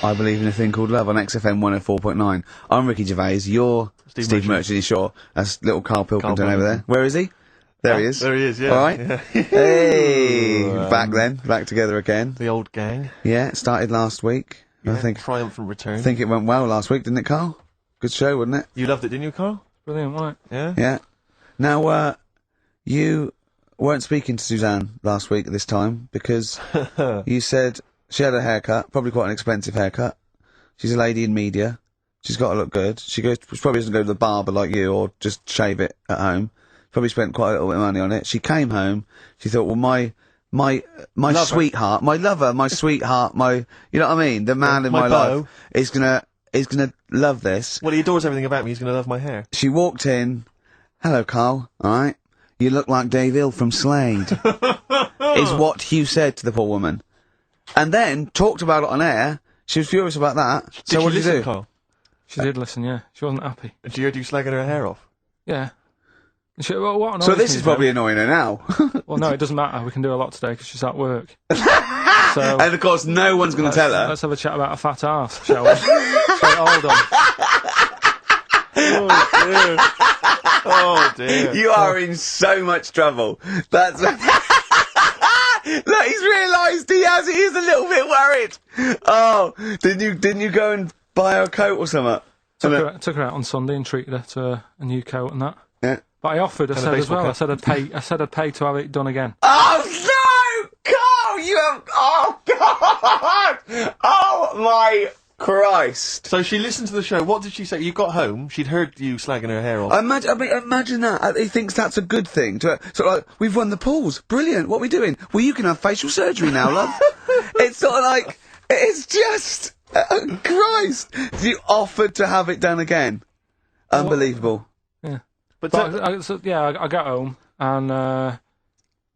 I Believe in a Thing Called Love on XFM 104.9. I'm Ricky Gervais, you're Steve Merchant, sure. That's little Karl Pilkington over there. Where is he? There he is. There he is, yeah. Alright. Yeah. Hey! Back together again. The old gang. Yeah, it started last week. Yeah, I think. triumphant return. I think it went well last week, didn't it, Karl? Good show, wasn't it? You loved it, didn't you, Karl? Brilliant, right? Yeah? Yeah. Now, you weren't speaking to Suzanne last week at this time because you said she had a haircut, probably quite an expensive haircut. She's a lady in media. She's got to look good. She probably doesn't go to the barber like you or just shave it at home. Probably spent quite a little bit of money on it. She came home. She thought, well, my sweetheart, my lover, my sweetheart, you know what I mean? The man in my life is gonna love this. Well, he adores everything about me. He's gonna love my hair. She walked in. Hello, Karl. Alright? You look like Dave Hill from Slade. Is what Hugh said to the poor woman. And then talked about it on air. She was furious about that. So what did you do? Karl? She did listen, yeah. She wasn't happy. And she heard you slagging her hair off? Yeah. What so this is probably annoying her now. Well, no, it doesn't matter. We can do a lot today because she's at work. So, and of course, no one's going to tell her. Let's have a chat about a fat arse, shall we? Hold on. Oh dear. You are in so much trouble. That's... Look, he's realised he is a little bit worried. Oh, didn't you go and buy her a coat or something? Took her out on Sunday and treated her to a new coat and that. Yeah. But I offered, I said as well, I said I'd pay to have it done again. Oh no! Carl, you have... Oh God! Oh my Christ! So she listened to the show. What did she say? You got home, she'd heard you slagging her hair off. Imagine that. He thinks that's a good thing. Sort of like, we've won the pools. Brilliant. What are we doing? Well, you can have facial surgery now, love. It's sort of like, it's just... Christ! You offered to have it done again. Unbelievable. Yeah. But I got home and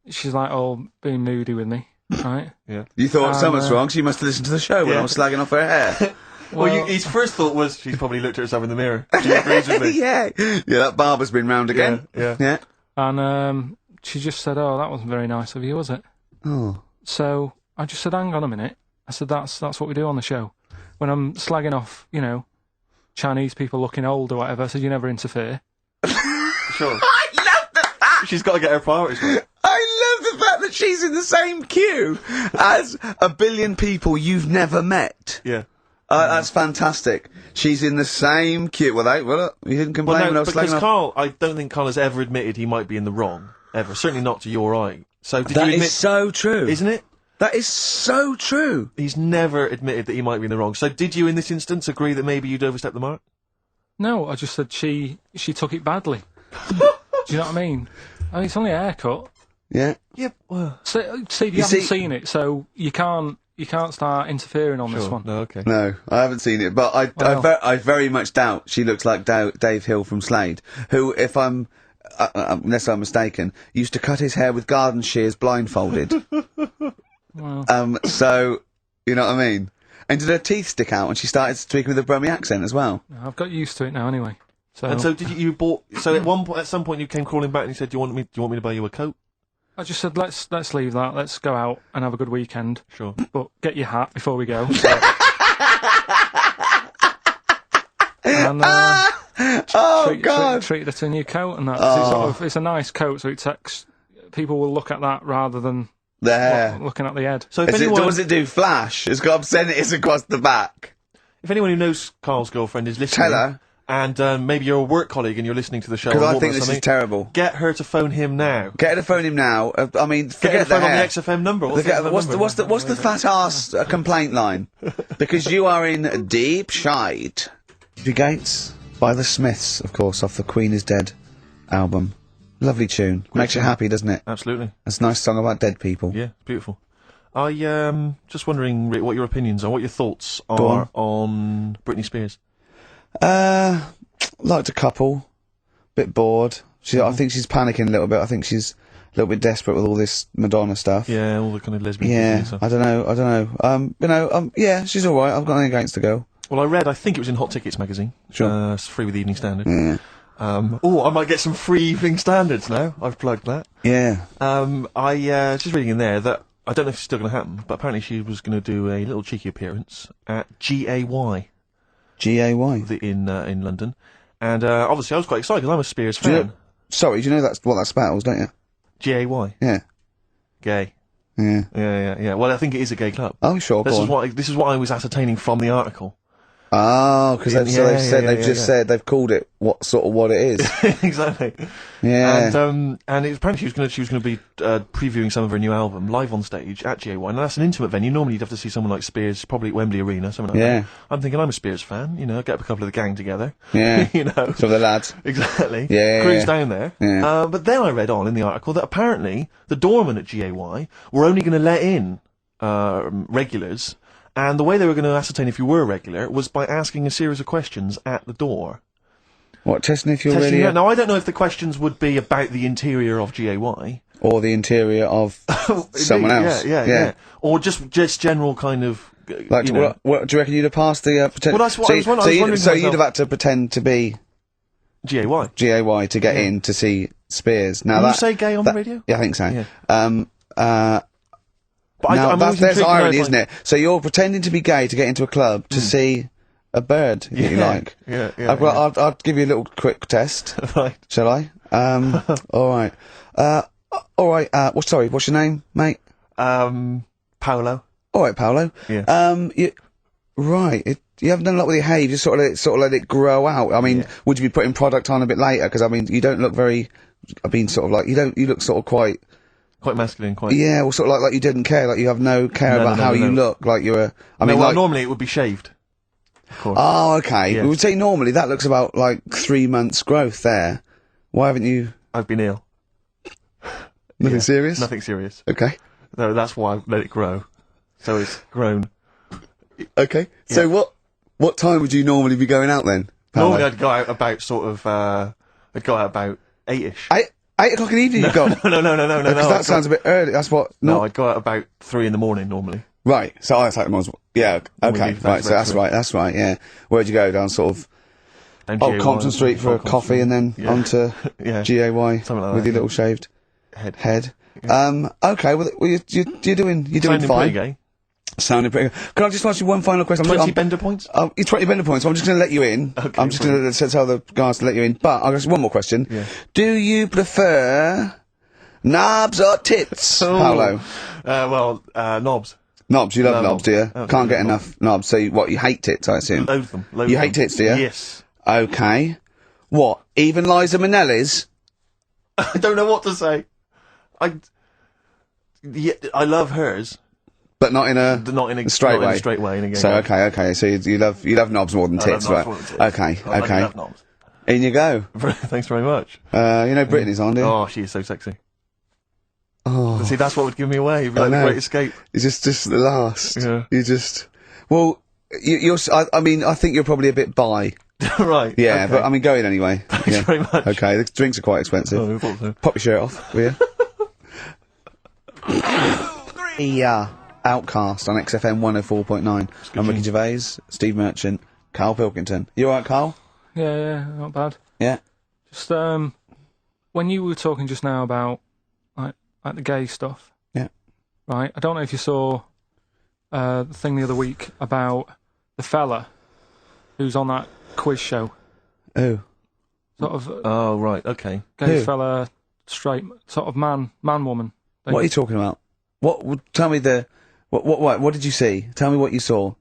she's like all being moody with me, right? Yeah. You thought something's wrong, so you must have listened to the show when I was slagging off her hair. Well, his first thought was she's probably looked at herself in the mirror. She agrees with me. Yeah, that barber's been round again. Yeah. And she just said, "Oh, that wasn't very nice of you, was it?" Oh. So I just said, "Hang on a minute." I said, "That's what we do on the show. When I'm slagging off, you know, Chinese people looking old or whatever." I said, "You never interfere." Sure. I love the fact... She's got to get her priorities right. I love the fact that she's in the same queue as a billion people you've never met. Yeah. That's fantastic. She's in the same queue. Well, you didn't complain when I was slagging off... Karl, I don't think Karl has ever admitted he might be in the wrong. Ever. Certainly not to your eye. So did you admit... That is so true. Isn't it? That is so true. He's never admitted that he might be in the wrong. So did you, in this instance, agree that maybe you'd overstepped the mark? No, I just said she took it badly. Do you know what I mean? I mean, it's only a haircut. Yeah. Yeah. Well. Steve, you haven't seen it, so you can't start interfering on this one. No, okay. No, I haven't seen it, but I very much doubt she looks like Dave Hill from Slade, who, if I'm, unless I'm mistaken, used to cut his hair with garden shears blindfolded. Well. So, you know what I mean? And did her teeth stick out when she started speaking with a Brummie accent as well? I've got used to it now anyway. So. And so did you bought? So at some point you came crawling back and you said, "Do you want me to buy you a coat?" I just said, "Let's leave that. Let's go out and have a good weekend." Sure. But get your hat before we go. And treated her to a new coat and that. Oh. It's a nice coat, so people will look at that rather than the hair. Looking at the head. So if anyone... does it do flash? It's got obscenities across the back. If anyone who knows Karl's girlfriend is listening... Tell her. And maybe you're a work colleague and you're listening to the show. Because I think this is terrible. Get her to phone him now. Get her to phone him now. I mean, forget the hair. On the XFM number. What's the fat ass complaint line? Because you are in deep shite. The Gates by the Smiths, of course, off the Queen is Dead album. Lovely tune. Makes you happy, doesn't it? Absolutely. It's a nice song about dead people. Yeah, beautiful. I just wondering, Rick, what your opinions are, what your thoughts are on Britney Spears. Liked a couple. Bit bored. I think she's panicking a little bit. I think she's a little bit desperate with all this Madonna stuff. Yeah, all the kind of lesbian stuff. I don't know. Yeah, she's alright. I've got nothing against the girl. Well, I think it was in Hot Tickets magazine. Sure. It's free with the Evening Standard. Yeah. I might get some free Evening Standards now. I've plugged that. Yeah. I just reading in there that I don't know if it's still going to happen, but apparently she was going to do a little cheeky appearance at GAY. GAY? In London. And obviously I was quite excited because I'm a Spears Do you fan. know, sorry, do you know that's what that spells, don't you? GAY. Yeah. Gay. Yeah. Yeah. Well, I think it is a gay club. Oh, sure, This go on. is what I was ascertaining from the article. Oh, because they've said they've called it what it is. Exactly. Yeah. And apparently she was going to be previewing some of her new album live on stage at GAY. Now that's an intimate venue. Normally you'd have to see someone like Spears, probably at Wembley Arena, something like that. I'm thinking I'm a Spears fan. You know, get up a couple of the gang together. Yeah. You know, some of the lads. Exactly. Yeah. Cruise down there. Yeah. But then I read on in the article that apparently the doorman at GAY were only going to let in regulars. And the way they were going to ascertain if you were a regular was by asking a series of questions at the door. What, testing if you're really... Now, I don't know if the questions would be about the interior of GAY. Or the interior of someone else. Yeah. Or just general kind of... Like, what, do you reckon you'd have passed the... Well, that's what I was wondering. So you'd have had to pretend to be... GAY. GAY to get in to see Spears. Now Can you say gay on the radio? Yeah, I think so. Yeah. But now, there's irony, isn't it? So you're pretending to be gay to get into a club to see a bird that you like. Yeah. I'll give you a little quick test. Right. Shall I? All right. What's your name, mate? Paolo. All right, Paolo. Yeah. You haven't done a lot with your hair. You just sort of let it grow out. I mean, would you be putting product on a bit later? Because I mean, you don't look very. I mean, sort of like you look sort of quite masculine, quite. Yeah, well, sort of like you didn't care, like you have no care about how you look, like you're. Normally it would be shaved. Of course. Oh, okay. Yeah. We would say normally that looks about like 3 months growth there. Why haven't you? I've been ill. Nothing serious? Nothing serious. Okay. No, that's why I let it grow. So it's grown. Okay. Yeah. So what time would you normally be going out then? Paolo? Normally I'd go out about about 8ish. 8 o'clock in the evening you go? No. Because that sounds a bit early. That's what... No, I'd go out about 3 in the morning normally. Right. So I like the yeah. Okay. Right. So that's right. Yeah. Where'd you go? Down sort of Old Compton Street for a coffee and then onto GAY something like with that, your little shaved head. Yeah. Okay. Well, you're doing Sounding fine. Pretty gay. Sounding pretty good. Can I just ask you one final question? 20 bender points? 20 bender points. I'm just going to let you in. Okay, I'm just going to tell the guys to let you in. But I'll ask you one more question. Yeah. Do you prefer knobs or tits, Paolo? Knobs. Knobs. You love knobs, do you? Absolutely. Can't get enough knobs. So you hate tits, I assume? Loathe them. You hate tits, do you? Yes. Okay. What? Even Liza Minnelli's? I don't know what to say. I love hers. But not in a straight way. In a straight way. In a gay so way. okay. So you love knobs more than tits, right? Okay. I love knobs. In you go. Thanks very much. Brittany's on, do you? Oh, she is so sexy. Oh. See, that's what would give me away. It'd be like the Great Escape. It's just the last. Yeah. You just. Well, I think you're probably a bit bi. Right. Yeah, okay. but I mean, go in anyway. Thanks very much. Okay, the drinks are quite expensive. Oh, I thought so. Pop your shirt off, will you? Outcast on XFM 104.9. I'm Ricky Gervais, Steve Merchant, Karl Pilkington. You alright, Karl? Yeah, not bad. Yeah. Just when you were talking just now about like the gay stuff. Yeah. Right. I don't know if you saw the thing the other week about the fella who's on that quiz show. Who? Sort of. Oh right. Okay. Gay Who? fella, straight sort of man woman. What are you talking about? Tell me what did you see? Tell me what you saw.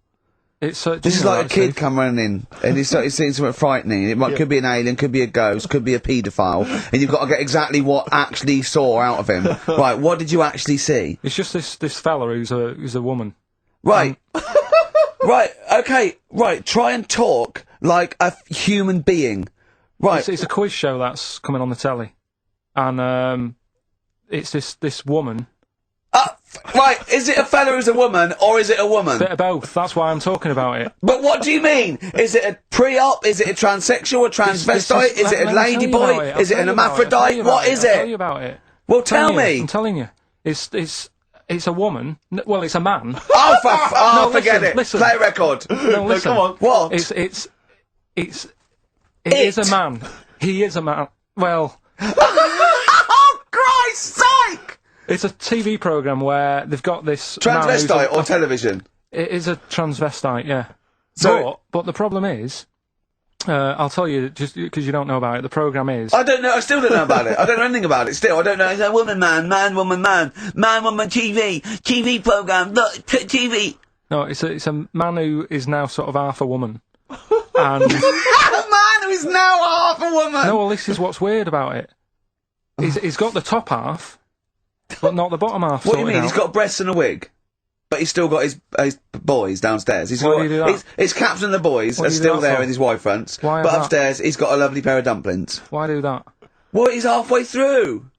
It's this is like a kid come running in and he's seeing something frightening. It could be an alien, could be a ghost, could be a paedophile, and you've got to get exactly what actually saw out of him. Right, what did you actually see? It's just this fella who's a woman. Right. Right, okay, right, try and talk like a human being. Right. It's a quiz show that's coming on the telly. And it's this woman. Right, is it a fella who's a woman, or is it a woman? Bit of both, that's why I'm talking about it. But what do you mean? Is it a pre-op? Is it a transsexual, a transvestite? Is it a lady boy? Is it an hermaphrodite? What is I'll tell it? you about it. Well, tell me. I'm telling you. It's a woman. Well, it's a man. Oh, forget it. Listen. Play a record. No, listen. Come on. What? It is a man. He is a man. Well. Oh, Christ's sake! It's a TV program where they've got this man who's Transvestite or television? It is a transvestite, yeah. So- but the problem is, I'll tell you, just because you don't know about it, the program is... I don't know, I still don't know about it. I don't know anything about it still. I don't know. It's a woman, man, woman, TV program, look, TV. No, it's a man who is now sort of half a woman. And... A man who is now half a woman! No, well, this is what's weird about it. He's got the top half, but not the bottom half. What do you sorted mean? out. He's got breasts and a wig? But he's still got his boys downstairs. Why do you do that? His caps and the boys What are do you do still that there for? with his wife fronts. Why is but that? upstairs, he's got a lovely pair of dumplings. Why do that? Well, he's halfway through.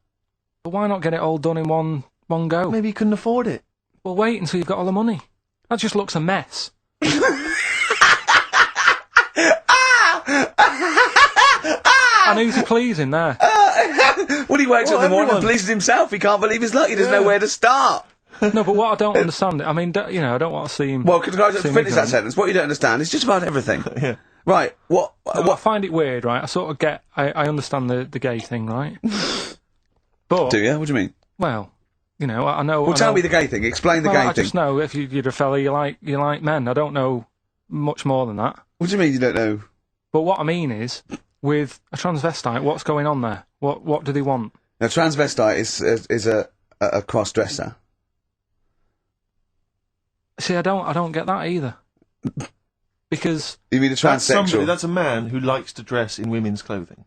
But why not get it all done in one go? Maybe he couldn't afford it. Well, wait until you've got all the money. That just looks a mess. And who's he pleasing there? Well, he wakes up in the morning and everyone. pleases himself. He can't believe his luck. He doesn't know where to start. No, but what I don't understand, I mean, I don't want to see him... Well, can I just seem finish that ignorant. sentence? What you don't understand is just about everything. Yeah. Right, No, I find it weird, right? I sort of get... I understand the gay thing, right? But... do you? What do you mean? Well, I know... Well, tell me the gay thing. Explain the Well, gay I thing. just know if you're a fella, you like men. I don't know much more than that. What do you mean you don't know? But what I mean is, with a transvestite, what's going on there? What do they want? A transvestite is a cross-dresser. See, I don't get that either. Because You mean a transsexual? That's a man who likes to dress in women's clothing.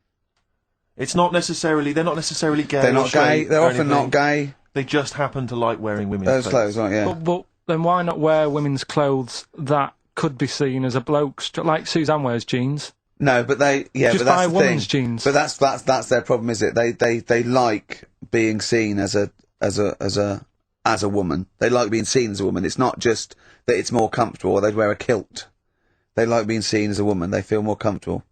It's not necessarily, they're not necessarily gay. They're or not gay. straight They're or often anything. not gay. They just happen to like wearing women's Those clothes, aren't yeah. but then why not wear women's clothes that could be seen as a bloke's, like Suzanne wears jeans? No, but Just but that's buy the women's thing. jeans. But that's their problem, is it? They like being seen as a woman. They like being seen as a woman. It's not just that it's more comfortable, or they'd wear a kilt. They like being seen as a woman. They feel more comfortable.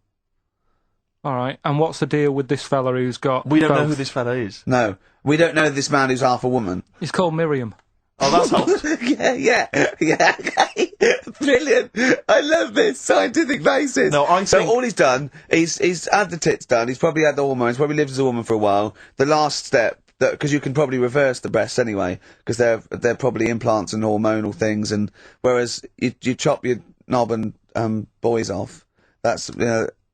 All right, and what's the deal with this fella who's got We don't know both? who this fella is. No, we don't know this man who's half a woman. He's called Miriam. Oh, that's helped. yeah. Okay. Brilliant. I love this scientific basis. No, I So think- all he's done, he's had the tits done. He's probably had the hormones. Probably lived as a woman for a while. The last step, because you can probably reverse the breasts anyway, because they're probably implants and hormonal things. And whereas you chop your knob and boys off, that's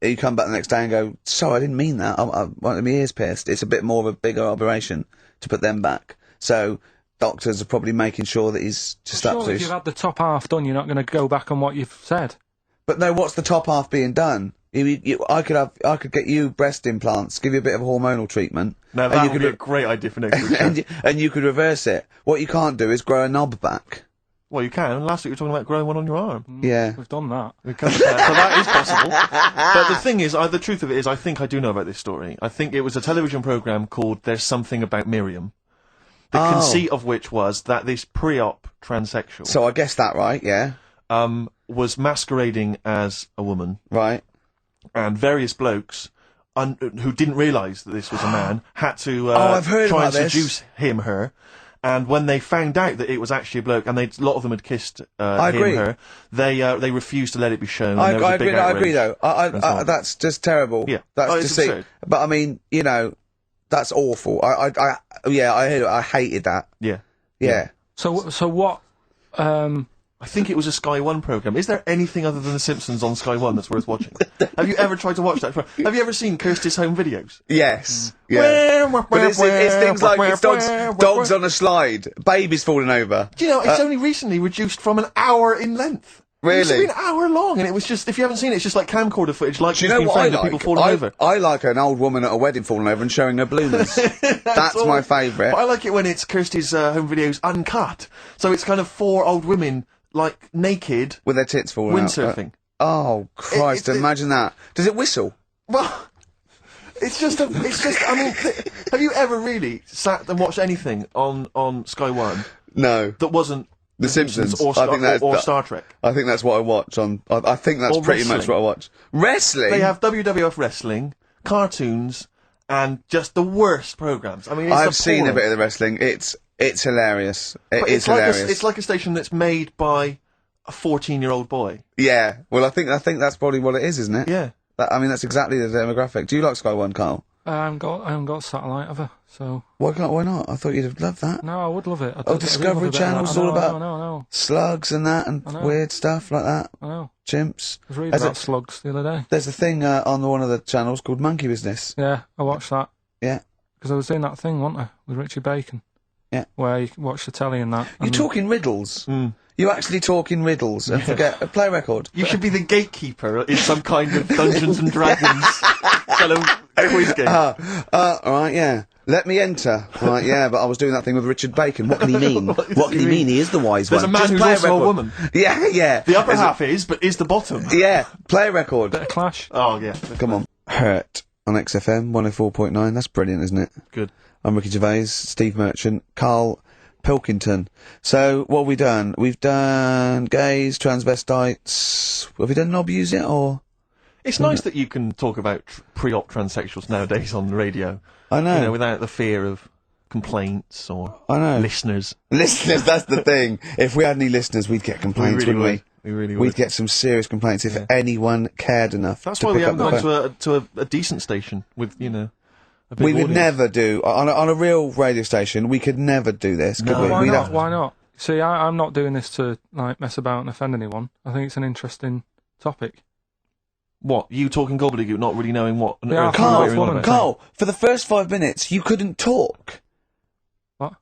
you come back the next day and go, sorry, I didn't mean that. I wanted my ears pierced. It's a bit more of a bigger operation to put them back. So doctors are probably making sure that he's just Surely absolutely... if you've had the top half done, you're not going to go back on what you've said. But no, what's the top half being done? I could get you breast implants, give you a bit of hormonal treatment. Now and that you would could be a great idea for next week. and you could reverse it. What you can't do is grow a knob back. Well, you can. Last week you were talking about growing one on your arm. Yeah. We've done that. We can, so that is possible. But the thing is, the truth of it is, I think I do know about this story. I think it was a television programme called There's Something About Miriam. The conceit of which was that this pre-op transsexual So I guessed that right, yeah. was masquerading as a woman, Right. and various blokes who didn't realise that this was a man had to I've heard try about and this. seduce her. And when they found out that it was actually a bloke, and a lot of them had kissed I agree. her, they refused to let it be shown. I and there was a big agree. I agree, outrage. though. and so on. That's just terrible. Yeah. That's It's deceit. absurd. But I mean, that's awful. I heard it. I hated that. Yeah. Yeah. So what? I think it was a Sky One programme. Is there anything other than The Simpsons on Sky One that's worth watching? Have you ever tried to watch that? Have you ever seen Kirsty's home videos? Yes. Yeah. But it's things like it's dogs on a slide, babies falling over. Do you know, it's only recently reduced from an hour in length. It used to Really? be an hour long, and it was just, if you haven't seen it, it's just like camcorder footage, like Do you know being what I framed of like? people falling over. I like an old woman at a wedding falling over and showing her bloomers. That's all. my favourite. But I like it when it's Kirsty's home videos uncut. So it's kind of 4 old women, like, naked, With their tits falling out. windsurfing. Oh, Christ, it- imagine that. Does it whistle? Well, I mean, have you ever really sat and watched anything on Sky One No. that wasn't The Simpsons. or, I think that's or Star Trek? I think that's what I watch on. I think that's Or pretty much wrestling. what I watch. Wrestling. They have WWF wrestling, cartoons, and just the worst programs. I mean, it's I've seen a appalling. bit of the wrestling. It's hilarious. But It's hilarious. it's like a station that's made by a 14-year-old boy. Yeah. Well, I think that's probably what it is, isn't it? Yeah. I mean, that's exactly the demographic. Do you like Sky One, Carl? I haven't got satellite, have I? So Why not? I thought you'd have loved that. no, I would love it. Discovery Channel's all about No. slugs and that, and weird stuff like that. I know. Chimps. I was reading about slugs the other day. There's a thing on one of the channels called Monkey Business. Yeah, I watched that. Yeah. Because I was doing that thing, wasn't I, with Richard Bacon? Yeah. Where you watch the telly and that. You're talking riddles. You're actually talking riddles and forget a play record. You should be the gatekeeper in some kind of Dungeons and Dragons kind of quiz game. Alright, yeah. Let me enter. Right, yeah, but I was doing that thing with Richard Bacon. What can he mean? What can he mean? He is the wise There's one. a man who's play also a record. woman. Yeah. The upper half is, but is the bottom. Yeah, play a record. Bit of Clash. Oh, yeah. Come on. Hurt on XFM 104.9. That's brilliant, isn't it? Good. I'm Ricky Gervais, Steve Merchant, Karl Pilkington. So, what have we done? We've done gays, transvestites. Have we done knob use yet, or? It's nice that you can talk about pre-op transsexuals nowadays on the radio. I know. You know, without the fear of complaints or I know. listeners. Listeners, that's the thing. If we had any listeners, we'd get complaints, wouldn't we? We really We'd would. get some serious complaints if anyone cared enough. That's to why we pick haven't up the gone phone. to a decent station with, you know, a big We would audience. never do on a real radio station. We could never do this, could we? Why We'd not? have- Why not? See, I'm not doing this to like mess about and offend anyone. I think it's an interesting topic. What? You talking gobbledygook, not really knowing what on Yeah, earth Carl, you're on woman. about. Carl, for the first 5 minutes, you couldn't talk. What?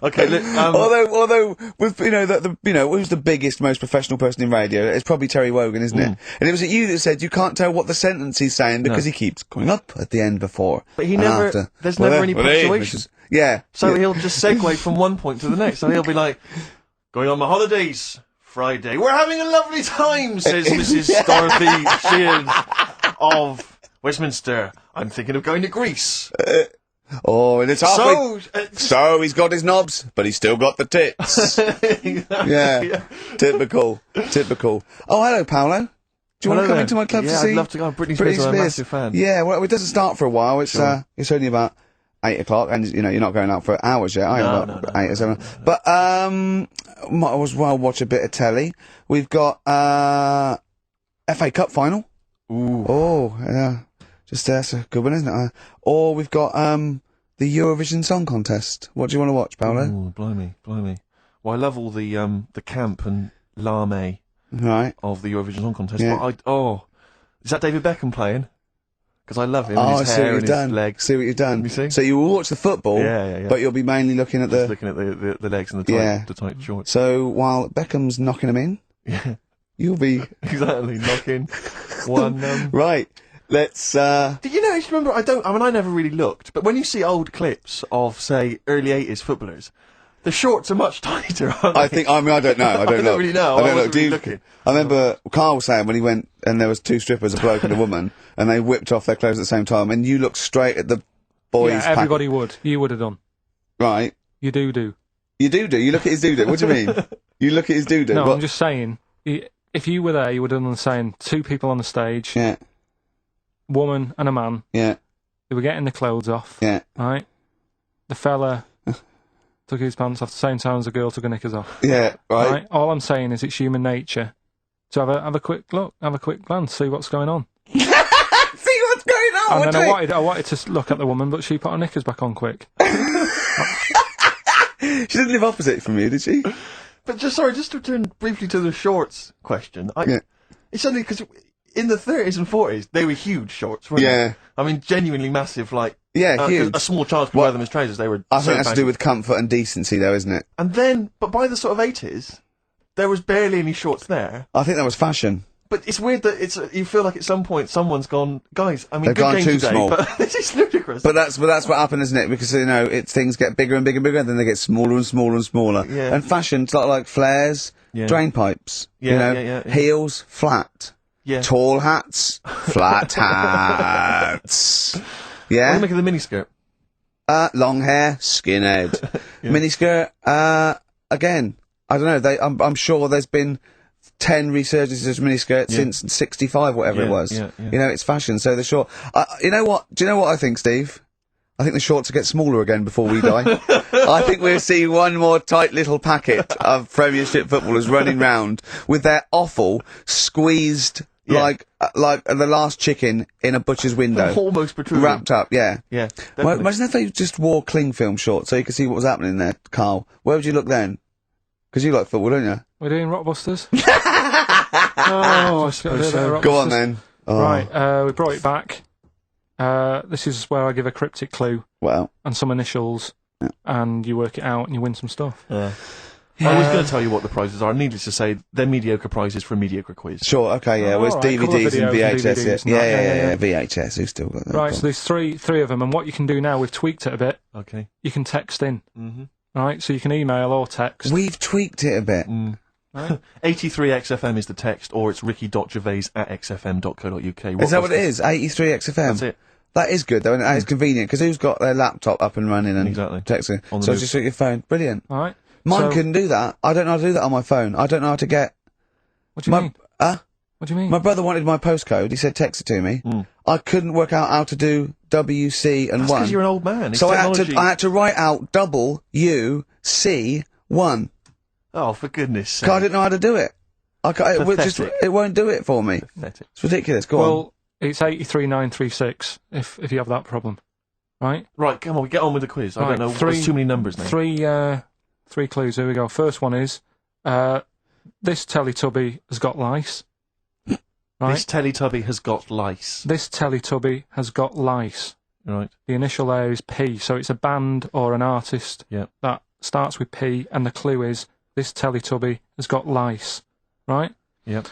Okay, look, Although with who's the biggest, most professional person in radio? It's probably Terry Wogan, isn't it? And it was you that said you can't tell what the sentence he's saying because he keeps coming up at the end before. But he and never. after. There's never any which punctuation. is- yeah. So yeah. he'll just segue from one point to the next. So he'll be like, going on my holidays, Friday. We're having a lovely time, says Mrs. Dorothy Sheehan of Westminster. I'm thinking of going to Greece. Oh, and it's halfway. So he's got his knobs, but he's still got the tits. Yeah. Typical. Oh, hello, Paolo. Do you want to come into my club to see? I'd love to go. Britney Spears, I'm a massive fan. Yeah, well, it doesn't start for a while. It's Sure. it's only about 8 o'clock, and you're not going out for hours yet. I No, about no. 8 or 7. But might as well watch a bit of telly. We've got FA Cup final. Ooh. Oh, yeah. That's a good one, isn't it? Or we've got the Eurovision Song Contest. What do you want to watch, Paolo? Ooh, blimey. Well, I love all the camp and lame Right. of the Eurovision Song Contest. Yeah. But is that David Beckham playing? Because I love him Oh, and I his see hair what you've and done. his legs. See what you've done. You see? So you will watch the football, Yeah. but you'll be mainly looking at Just the. looking at the legs and the tight shorts. So while Beckham's knocking them in, Yeah, you'll be exactly. Knocking one. right. Let's. Did you know? Remember, I never really looked, but when you see old clips of, say, early '80s footballers, the shorts are much tighter. Aren't they? I think. I mean, I don't know. I don't know. really know. I I don't know. wasn't Do really you, looking. I remember Carl was saying when he went and there was 2 strippers, a bloke and a woman, and they whipped off their clothes at the same time, and you looked straight at the boys. Yeah, everybody would. You would have done. Right. You do. You do. You look at his doo-doo. What do you mean? You look at his doo-doo. No, What? I'm just saying. If you were there, you would have done the same. 2 people on the stage, Yeah. woman and a man. Yeah. They were getting the clothes off. Yeah. Right. The fella took his pants off the same time as the girl took her knickers off. Yeah. Right. All I'm saying is it's human nature to have a quick look, have a quick glance, see what's going on. See what's going on. And then I wanted to look at the woman, but she put her knickers back on quick. She didn't live opposite from you, did she? But just to return briefly to the shorts question. Yeah. It's only because in the 30s and 40s they were huge shorts, weren't Yeah. they? I mean, genuinely massive. Like Huge. A small child could wear them as trousers. They were. I so think that's to baggy. do with comfort and decency, though, isn't it? And then, but by the sort of 80s, there was barely any shorts there. I think that was fashion. But it's weird that you feel like at some point someone's gone, guys. I mean, They've good gone game too today, small. but this is ludicrous. But that's what happened, isn't it? Because things get bigger and bigger and bigger, and then they get smaller and smaller and smaller. Yeah. And fashion's like flares, Yeah. drain pipes. Yeah, yeah. Heels, flat. yeah. Tall hats, flat hats. What Yeah. do you make of the miniskirt? Long hair, skinhead. Yeah. Miniskirt. Again, I don't know. I'm sure there's been 10 resurgences of miniskirts since 65, whatever it was. Yeah. It's fashion, so the short. You know what? Do you know what I think, Steve? I think the shorts will get smaller again before we die. I think we'll see one more tight little packet of Premiership footballers running round with their awful, squeezed like the last chicken in a butcher's window. Almost protruding. Wrapped up, yeah. Yeah, Well, definitely. imagine if they just wore cling film shorts so you could see what was happening there, Carl. Where would you look then? Because you like football, don't you? We're doing Rockbusters. Oh, I should do that, Go on Rockbusters. then. Oh, Right, we brought it back. This is where I give a cryptic clue well. and some initials, and you work it out and you win some stuff. Yeah. I was going to tell you what the prizes are. Needless to say, they're mediocre prizes for a mediocre quiz. Sure, okay, yeah. Oh, Well, it's alright, couple of DVDs and videos and VHS, DVDs and yeah. that, Yeah, VHS, who's still got that? Right, so there's three of them, and what you can do now, we've tweaked it a bit. Okay. You can text in, Mm-hmm. right? So you can email or text. We've tweaked it a bit. Right? 83XFM is the text, or it's ricky.gervais@xfm.co.uk. Is that what it is? 83 XFM? That's it. That is good, though, and it's convenient, because who's got their laptop up and running and Exactly. texting? On the So move. just at your phone. Brilliant. All right. Mine So- couldn't do that. I don't know how to do that on my phone. I don't know how to get... What do you mean? What do you mean? My brother wanted my postcode. He said text it to me. I couldn't work out how to do WC and That's 1. because you're an old man. It's So technology. I had to write out WC1. Oh, for goodness sake. 'Cause I didn't know how to do it. Pathetic. It won't do it for me. Pathetic. It's ridiculous. Go on. Well, it's 83936 if you have that problem, right? Right, come on, get on with the quiz. I Right, don't know. There's too many numbers now. Three clues. Here we go. First one is this Teletubby has got lice. Right. This Teletubby has got lice. This Teletubby has got lice. Right. The initial there is P, so it's a band or an artist Yep. that starts with P, and the clue is this Teletubby has got lice. Right. Yep.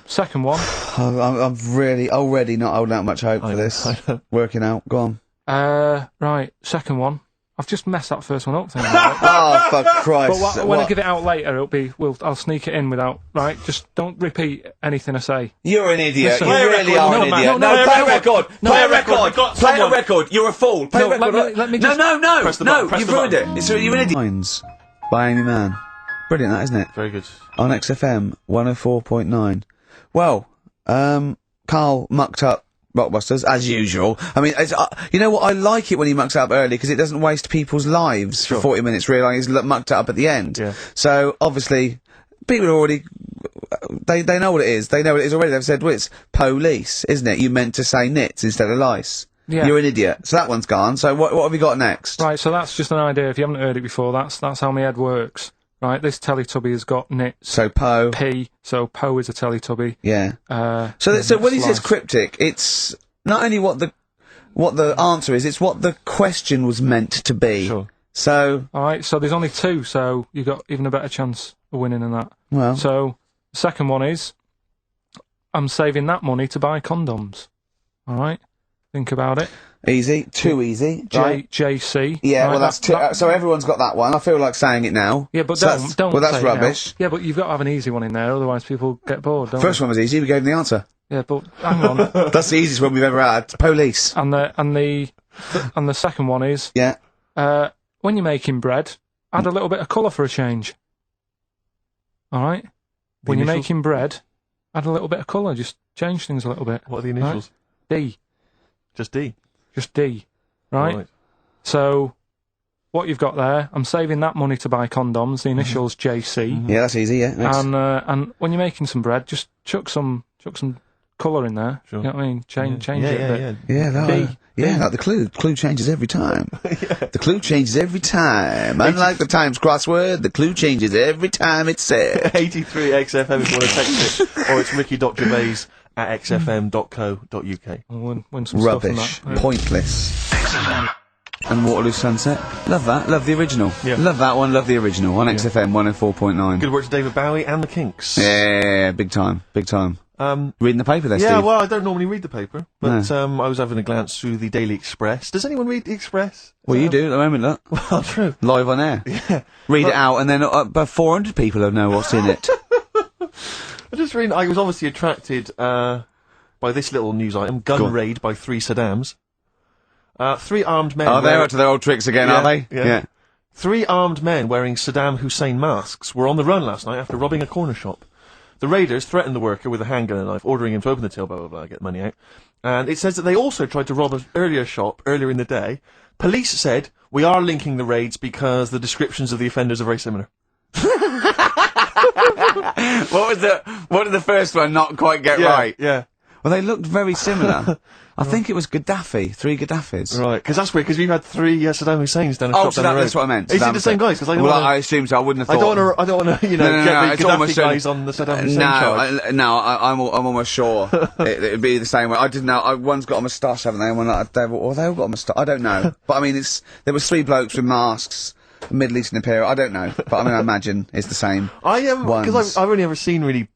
Second one. I'm really already not holding out much hope I for know, this. I know. Working out. Go on. Right. Second one. I've just messed that first one up. Thinking about it. Oh, for Christ. But when I give it out later, it'll be. I'll sneak it in without. Right. Just don't repeat anything I say. You're an idiot. Listen. You Play a really record. are No, an man. idiot. No, No, play a record. No, Play a record. record. We've got Play a someone. record. You're a fool. Play a No, record. let me No, just- no. Press the No, button, press you've the ruined it. button. You're an idiot. Minds by Amy Mann. Brilliant, that, isn't it? Very good. On XFM 104.9. Well, Carl mucked up Rockbusters, as usual. I mean, you know what? I like it when he mucks it up early because it doesn't waste people's lives Sure. for 40 minutes realising he's mucked it up at the end. Yeah. So, obviously, people already... They know what it is. They know what it is already. They've said, well, it's police, isn't it? You meant to say nits instead of lice. Yeah. You're an idiot. So that one's gone. So what have we got next? Right. So that's just an idea. If you haven't heard it before, that's how my head works. Right. This Teletubby has got nits. So Po. P. So Po is a Teletubby. Yeah. So and when he says slice. cryptic, it's not only what the answer is, it's what the question was meant to be. Sure. So, All right. So there's only two. So you've got even a better chance of winning than that. well, So the second one is, I'm saving that money to buy condoms. All right. Think about it. easy, too easy. Right? JC. Yeah, right, well, that's too, so everyone's got that one. I feel like saying it now. Yeah, but So don't. Well, that's say it now. rubbish. Yeah, but you've got to have an easy one in there, otherwise people get bored. Don't First one was easy. We gave him the answer. they? Yeah, but hang on. That's the easiest one we've ever had. Police. and the second one is Yeah. when you're making bread, add a little bit of colour for a change. All right. When you're initials? making bread, add a little bit of colour. Just change things a little bit. What are the initials? D. Just D. Just D. Right. So, what you've got there, I'm saving that money to buy condoms. The initials JC. Yeah, that's easy. Yeah. Next. And when you're making some bread, just chuck some colour in there. Sure. You know what I mean? Change Yeah, it a yeah, bit. yeah. Yeah, that, D. yeah, like the clue. Clue changes every time. The clue changes every time. Unlike the Times crossword, the clue changes every time it's said. 83 XFM if you want to text it, or it's ricky.gervais@xfm.co.uk. I'll win some Rubbish. stuff on that. Pointless. And Waterloo Sunset. Love that. Love the original. Yeah. Love that one. Love the original. On XFM 104.9. Good work to David Bowie and the Kinks. Yeah, big time. Big time. Reading the paper there, Yeah, Steve. well, I don't normally read the paper, but I was having a glance through the Daily Express. Does anyone read the Express? Well, you do at the moment, look. Well, true. Live on air. Yeah. Read it out, and then about 400 people will know what's in it. I just reading. I was obviously attracted by this little news item: Go gun on. raid by 3 Saddams. 3 armed men. Oh, they're up to their old tricks again, Yeah, are they? yeah. 3 armed men wearing Saddam Hussein masks were on the run last night after robbing a corner shop. The raiders threatened the worker with a handgun and a knife, ordering him to open the till, blah, blah, blah, get the money out. And it says that they also tried to rob an earlier shop earlier in the day. Police said, we are linking the raids because the descriptions of the offenders are very similar. What did the first one not quite get Yeah, right? yeah. Well, they looked very similar. I think it was Gaddafi, 3 Gaddafis. Right, because that's weird, because we've had 3 Saddam Husseins down a shop so down the road. that's what I meant. Is it Saddam the same Hussein. guys? Because I don't Well, wanna, I assume so. I wouldn't have I thought. don't want to, you know, get the it's Gaddafi almost guys on the Saddam Hussein charge. I'm almost sure it'd be the same way. I didn't know. One's got a moustache, haven't they? And one like they all got a moustache. I don't know. But I mean, there was 3 blokes with masks, Middle Eastern Imperial. I don't know. But I mean, I imagine it's the same. Because I've only ever seen really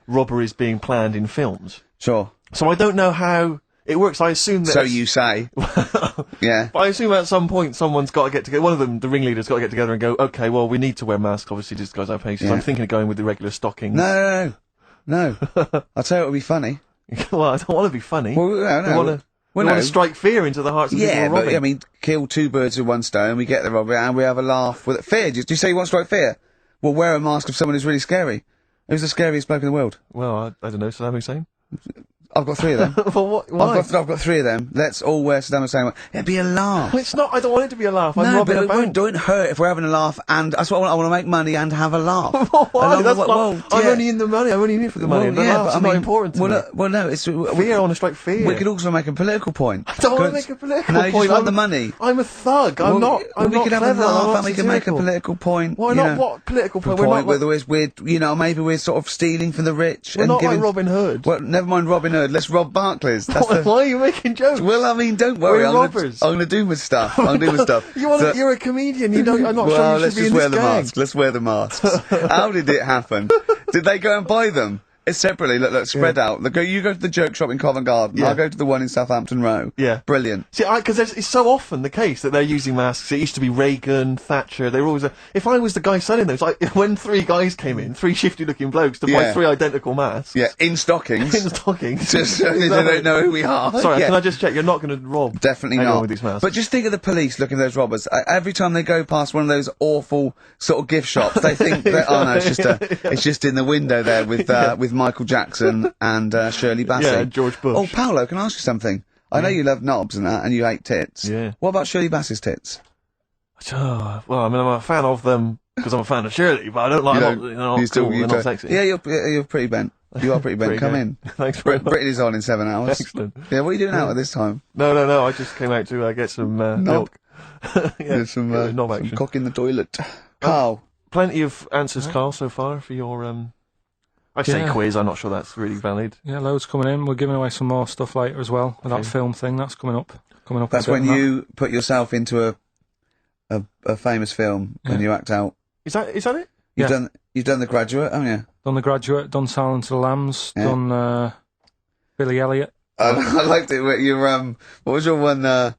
robberies being planned in films. Sure. So I don't know how it works. I assume that. So you say. Yeah. But I assume at some point someone's got to get together. One of them, the ringleader's got to get together and go, okay, well, we need to wear masks, obviously, to disguise our faces. Yeah. I'm thinking of going with the regular stockings. No. I'll tell you what would be funny. Well, I don't want to be funny. Well, no. We want to strike fear into the hearts of people who are but robbing. I mean, kill 2 birds with 1 stone. We get the robbery and we have a laugh with it. Fear? Do you say you want to strike fear? Well, wear a mask of someone who's really scary. Who's the scariest bloke in the world? Well, I don't know, Saddam Hussein? I've got 3 of them. Well, what? Why? I've got 3 of them. Let's all wear Saddam Hussein. It'd be a laugh. Well, it's not. I don't want it to be a laugh. I'm robbing a bank. Don't hurt if we're having a laugh, and that's what I want to make money and have a laugh. Why? That's not, I'm yeah. only in the money. I'm only in it for the money. Well, The yeah, laughs but are not important to me. No, it's Fear. I want to strike fear. We could also make a political point. I don't want to make a political no, point. You just want the money. I'm a thug. I'm not. We could have a clever. laugh, and we can make a political point. Why not? What political point? We're not. We're maybe we're sort of stealing from the rich. We're not like Robin Hood. Well, never mind Robin Hood. Let's rob Barclays. Why are you making jokes? Well, I mean, don't worry. We're I'm robbers. going to do my stuff. I'm doing my stuff. You're a comedian. You don't. I'm not sure you should be in this gang. Let's wear the masks. How did it happen? Did they go and buy them? It's separately. Look, spread out. You go to the joke shop in Covent Garden. Yeah. I'll go to the one in Southampton Row. Yeah. Brilliant. See, because it's so often the case that they're using masks. It used to be Reagan, Thatcher. They were always. If I was the guy selling those, when 3 guys came in, 3 shifty-looking blokes to buy 3 identical masks. Yeah, in stockings. In stockings. Just so they don't know who we are. Sorry, can I just check? You're not going to rob. Definitely anyone not. With these masks. But just think of the police looking at those robbers. Every time they go past one of those awful sort of gift shops, they think that it's just in the window there with Michael Jackson and Shirley Bassey. Yeah, and George Bush. Oh, Paolo, can I ask you something? I know you love knobs and that, and you hate tits. Yeah. What about Shirley Bassey's tits? Well, I mean, I'm a fan of them because I'm a fan of Shirley, but I don't like them. They're not cool. They're not sexy. Yeah, you're pretty bent. You are pretty bent. Come in. Thanks very much. Britain is on in 7 hours. Excellent. Yeah, what are you doing out at this time? No. I just came out to get some milk. There's some action. cock in the toilet. Carl. Plenty of answers, Carl, so far for your I say quiz. I'm not sure that's really valid. Yeah, loads coming in. We're giving away some more stuff later as well with that film thing that's coming up. That's when you put yourself into a famous film and you act out. Is that it? You've done The Graduate, haven't you? Done The Graduate. Done Silence of the Lambs. Yeah. Done Billy Elliot. I liked it. What was your one?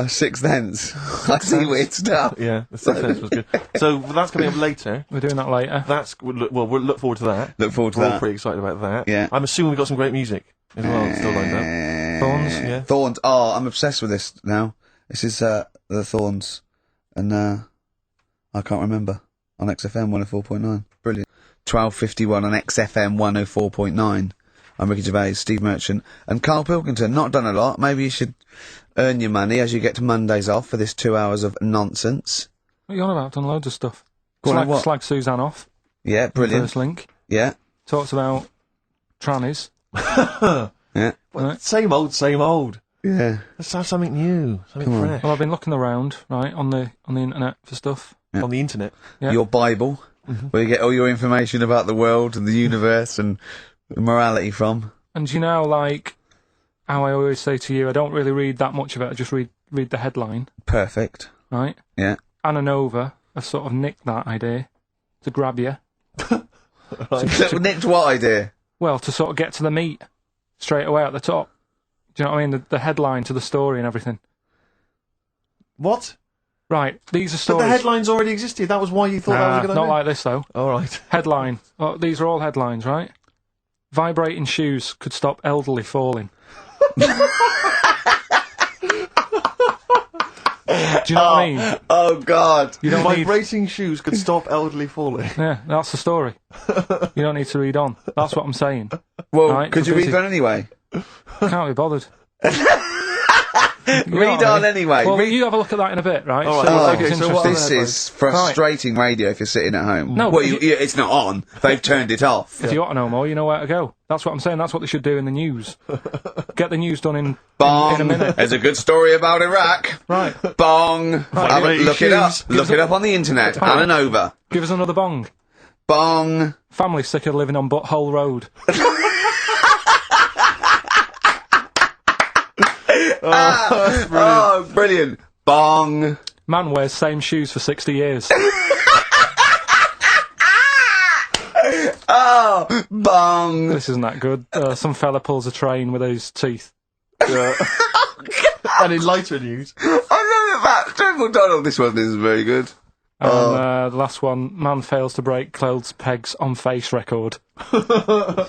Sixth Sense. I see weird stuff. Yeah, the Sixth Sense was good. So that's coming up later. We're doing that later. We'll look forward to that. We're all pretty excited about that. Yeah. I'm assuming we've got some great music as well still lined up. Thorns, yeah. Thorns. Oh, I'm obsessed with this now. This is the Thorns, and I can't remember on XFM 104.9. Brilliant. 12:51 on XFM 104.9. I'm Ricky Gervais, Steve Merchant, and Karl Pilkington. Not done a lot. Maybe you should earn your money as you get to Mondays off for this 2 hours of nonsense. What are you on about? I've done loads of stuff. Slag Suzanne off. Yeah, brilliant. First link. Yeah. Talks about trannies. Yeah. Right. Same old. Yeah. Let's have something new, something fresh. Well, I've been looking around, right, on the internet for stuff. Yeah. On the internet? Yeah. Your Bible, where you get all your information about the world and the universe and morality from. And you know, like, how I always say to you, I don't really read that much of it, I just read the headline. Perfect. Right? Yeah. Anna Nova have sort of nicked that idea to grab you. Nicked what idea? Well, to sort of get to the meat straight away at the top. Do you know what I mean? The headline to the story and everything. What? Right, these are stories. But the headlines already existed. That was why you thought that was a good idea. Not like this, though. All right. Headline. Oh, these are all headlines, right? Vibrating shoes could stop elderly falling. Do you know what I mean? Oh, God. You don't Vibrating shoes could stop elderly falling. Yeah, that's the story. You don't need to read on. That's what I'm saying. Well, right? could you read on anyway? Can't be bothered. Read on anyway. Well, you have a look at that in a bit, right? All right. See Oh, what okay, looks so what interesting. are This is frustrating radio if you're sitting at home. No, well, but it's not on. They've turned it off. If you want to know more, you know where to go. That's what I'm saying. That's what they should do in the news. Get the news done in a minute. There's a good story about Iraq. Right. Bong. Right, Look it up. shoes. Look it up on the internet. Right. And over. Give us another bong. Bong. Family sick of living on Butthole Road. Oh, brilliant. Bong. Man wears same shoes for 60 years. Oh, bong. This isn't that good. Some fella pulls a train with his teeth. And in lighter news. I love it, Matt. Triple Donald. This one is very good. And the last one, man fails to break clothes pegs on face record.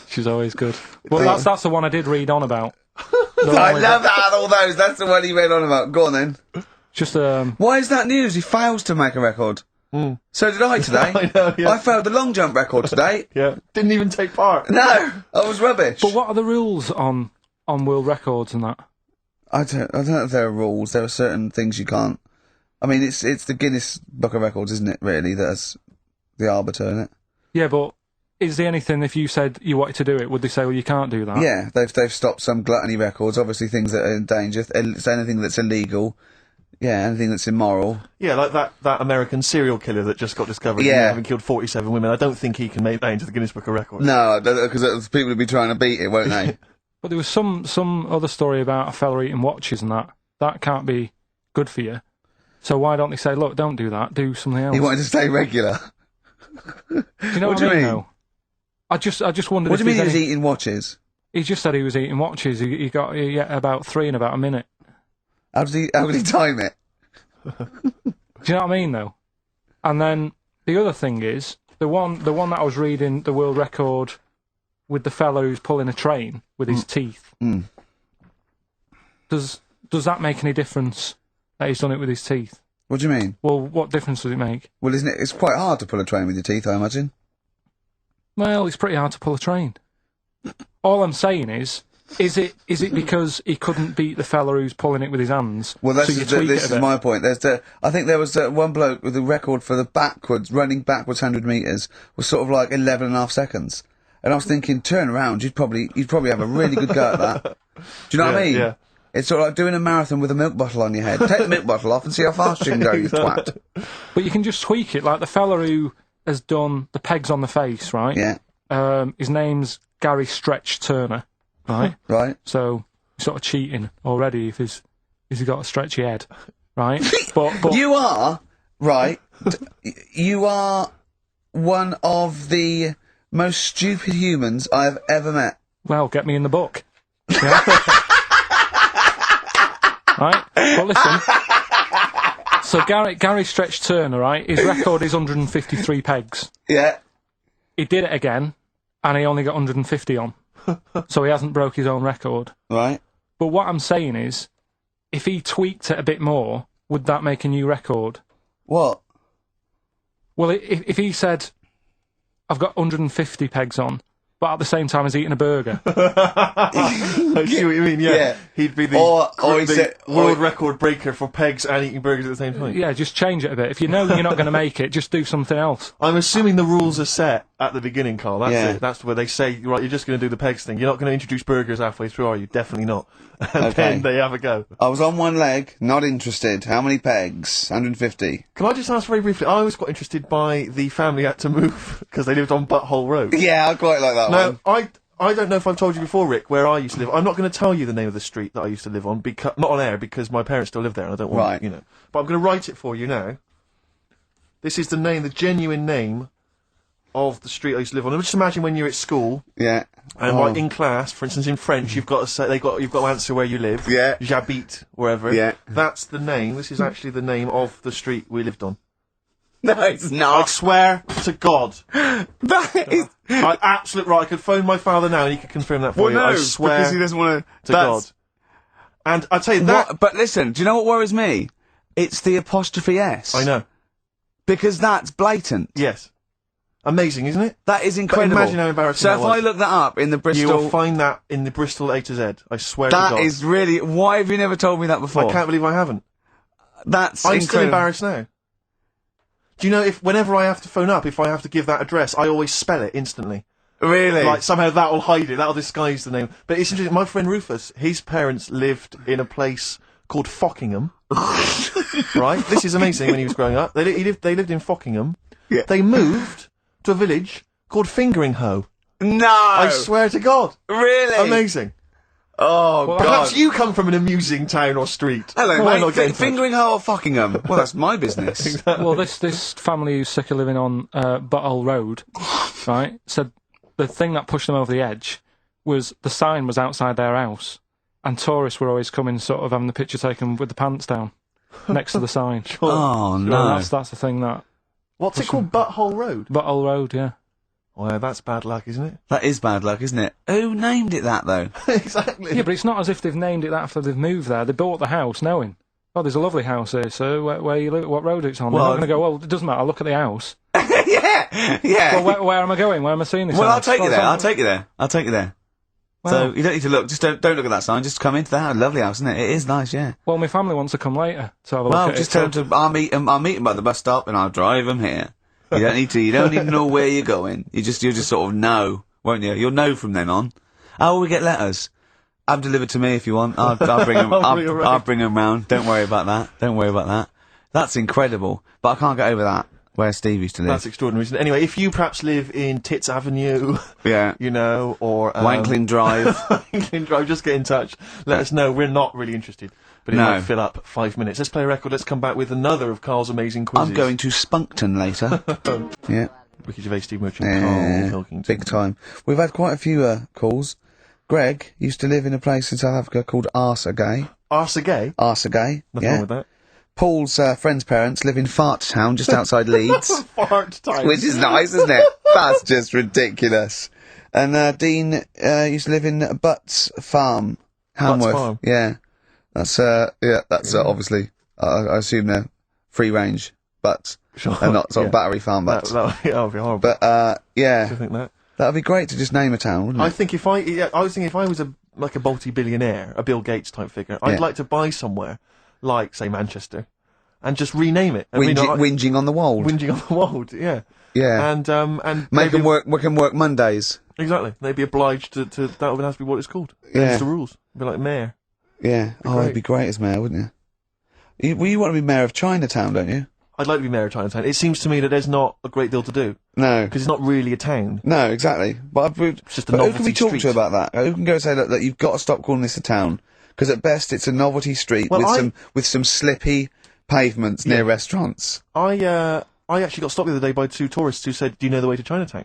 She's always good. Well, that's the one I did read on about. I love that, all those. That's the one he read on about. Go on then. Just Why is that news? He fails to make a record. So did I today. I know, yeah. I failed the long jump record today. Yeah. Didn't even take part. No, I was rubbish. But what are the rules on world records and that? I don't know if there are rules. There are certain things you can't. I mean, it's the Guinness Book of Records, isn't it? Really, that's the arbiter, isn't it? Yeah, but is there anything if you said you wanted to do it, would they say, well, you can't do that? Yeah, they've stopped some gluttony records. Obviously, things that are in danger. It's anything that's illegal. Yeah, anything that's immoral. Yeah, like that American serial killer that just got discovered. Yeah. Having killed 47 women. I don't think he can make that into the Guinness Book of Records. No, because people would be trying to beat it, won't they? But there was some other story about a fella eating watches and that. That can't be good for you. So why don't they say, look, don't do that, do something else? He wanted to stay regular. Do you know What what, do you I mean? mean? Though? I just wondered. What do you mean he there's was any... eating watches? He just said he was eating watches. He got about 3 in about a minute. How did he time it? Do you know what I mean, though? And then the other thing is the one that I was reading, the world record with the fellow who's pulling a train with his teeth. Does that make any difference that he's done it with his teeth? What do you mean? Well, what difference does it make? Well, isn't it? It's quite hard to pull a train with your teeth, I imagine. Well, it's pretty hard to pull a train. All I'm saying is it because he couldn't beat the fella who's pulling it with his hands? Well, so you tweak this it a is bit? my point. I think there was one bloke with the record for the running backwards 100 metres was sort of like 11.5 seconds. And I was thinking, turn around, you'd probably have a really good go at that. Do you know what I mean? Yeah. It's sort of like doing a marathon with a milk bottle on your head. Take the milk bottle off and see how fast you can go, you twat. But you can just tweak it, like the fella who has done the pegs on the face, right? Yeah. His name's Gary Stretch Turner, right? Right. So he's sort of cheating already if he's got a stretchy head, right? But You are, right, you are one of the most stupid humans I have ever met. well, get me in the book. Yeah? Right? But listen. So Gary Stretch Turner, right? His record is 153 pegs. Yeah. He did it again, and he only got 150 on. So he hasn't broke his own record. Right. But what I'm saying is, if he tweaked it a bit more, would that make a new record? What? Well, if he said, I've got 150 pegs on, but at the same time he's eating a burger. I see what you mean, yeah. Yeah. He'd be the, Or he the said- world record breaker for pegs and eating burgers at the same time. Yeah, just change it a bit. If you know you're not going to make it, just do something else. I'm assuming the rules are set at the beginning, Carl. That's Yeah. it. That's where they say, right, you're just going to do the pegs thing. You're not going to introduce burgers halfway through, are you? Definitely not. And Okay. then they have a go. I was on one leg, not interested. How many pegs? 150. Can I just ask very briefly, I was quite interested by the family had to move because they lived on Butthole Road. Yeah, I quite like that Now, one. I don't know if I've told you before, Rick, where I used to live. I'm not going to tell you the name of the street that I used to live on, not on air, because my parents still live there and I don't want, Right. you know. But I'm going to write it for you now. This is the genuine name of the street I used to live on. Just imagine when you're at school Yeah. and like in class, for instance, in French, you've got to say you've got to answer where you live. Yeah. J'habite wherever. Yeah. That's the name. This is actually the name of the street we lived on. No, it's I not. swear to God. That is... I absolutely right. I could phone my father now and he could confirm that for you. I swear because he doesn't want to God. And I tell you that. What? But listen, do you know what worries me? It's the apostrophe S. I know. Because that's blatant. Yes. Amazing, isn't it? That is incredible. But imagine how embarrassing So that if was. I look that up in the Bristol... You will find that in the Bristol A to Z. I swear to God. That is really... Why have you never told me that before? I can't believe I haven't. That's I'm incredible. still embarrassed now. Do you know, if whenever I have to phone up, if I have to give that address, I always spell it instantly. Really? Like, somehow that'll hide it, that'll disguise the name. But it's interesting, my friend Rufus, his parents lived in a place called Fockingham. Right? This is amazing when he was growing up. They lived in Fockingham. Yeah. They moved to a village called Fingering-Hoe. No! I swear to God. Really? Amazing. Oh, God. Perhaps you come from an amusing town or street. Hello, Why mate. not get in touch? Fingering-Hoe or Fockingham? Well, that's my business. Well, this family who's sick of living on Butthole Road, right, said the thing that pushed them over the edge was the sign was outside their house, and tourists were always coming, sort of having the picture taken with the pants down next to the sign. Oh, And no. that's the thing that... What's it called? Butthole Road? Butthole Road, yeah. Well, that's bad luck, isn't it? That is bad luck, isn't it? Who named it that, though? Exactly. Yeah, but it's not as if they've named it that after they've moved there. They bought the house knowing, oh, there's a lovely house here, so where you live, what road it's on. Well, They're not going to go, well, it doesn't matter, I'll look at the house. Yeah. Well, where am I going? Where am I seeing this Well, house? I'll take you there. Well, I'll take you there. I'll take you there. Well, So you don't need to look. Just don't look at that sign. Just come into the house. Lovely house, isn't it? It is nice, yeah. well, my family wants to come later to have a Well, look at just it. tell them to. I'll meet them by the bus stop, and I'll drive them here. You don't need to. You don't need to know where you're going. You'll just sort of know, won't you? You'll know from then on. Oh, we get letters. Have them delivered to me if you want. I'll bring them. I'll bring them round. Don't worry about that. Don't worry about that. That's incredible. But I can't get over that. Where Steve used to live. That's extraordinary, isn't it? Anyway, if you perhaps live in Tits Avenue, Yeah. you know, or... Wankling Drive. Wankling Drive, just get in touch. Let us know. We're not really interested. But it No. might fill up 5 minutes. Let's play a record. Let's come back with another of Carl's amazing quizzes. I'm going to Spunkton later. Yeah. Ricky Gervais, Steve Merchant, Yeah, Karl Pilkington. big time. We've had quite a few calls. Greg used to live in a place in South Africa called Arsagay. Arsagay? Arsagay, Nothing yeah. wrong with that. Paul's friend's parents live in Fart Town, just outside Leeds, Fart time. which is nice, isn't it? That's just ridiculous. And Dean used to live in Butts Farm, Hamworth. Farm. Yeah, that's obviously. I assume they're free range butts, Sure, and not sort of yeah. battery farm butts. That would be horrible. But I yeah, think that. that'd be great to just name a town, wouldn't it? I think if I was thinking if I was a multi-billionaire, a Bill Gates type figure, I'd Yeah. like to buy somewhere, like, say, Manchester, and just rename it. I mean, Whinging on the wold. whinging on the wold, yeah. Yeah. And Make maybe- them work. We can work Mondays. Exactly. They'd be obliged to that would have to be what it's called. Yeah. That's the rules. Be like mayor. Yeah. Oh, great. it'd be great as mayor, wouldn't you? You want to be mayor of Chinatown, don't you? I'd like to be mayor of Chinatown. It seems to me that there's not a great deal to do No. because it's not really a town. No, exactly. But It's just a who can novelty we talk street. to about that? Who can go and say, look, you've got to stop calling this a town because at best it's a novelty street Well, with some slippy pavements near restaurants. I actually got stopped the other day by 2 tourists who said, "Do you know the way to Chinatown?"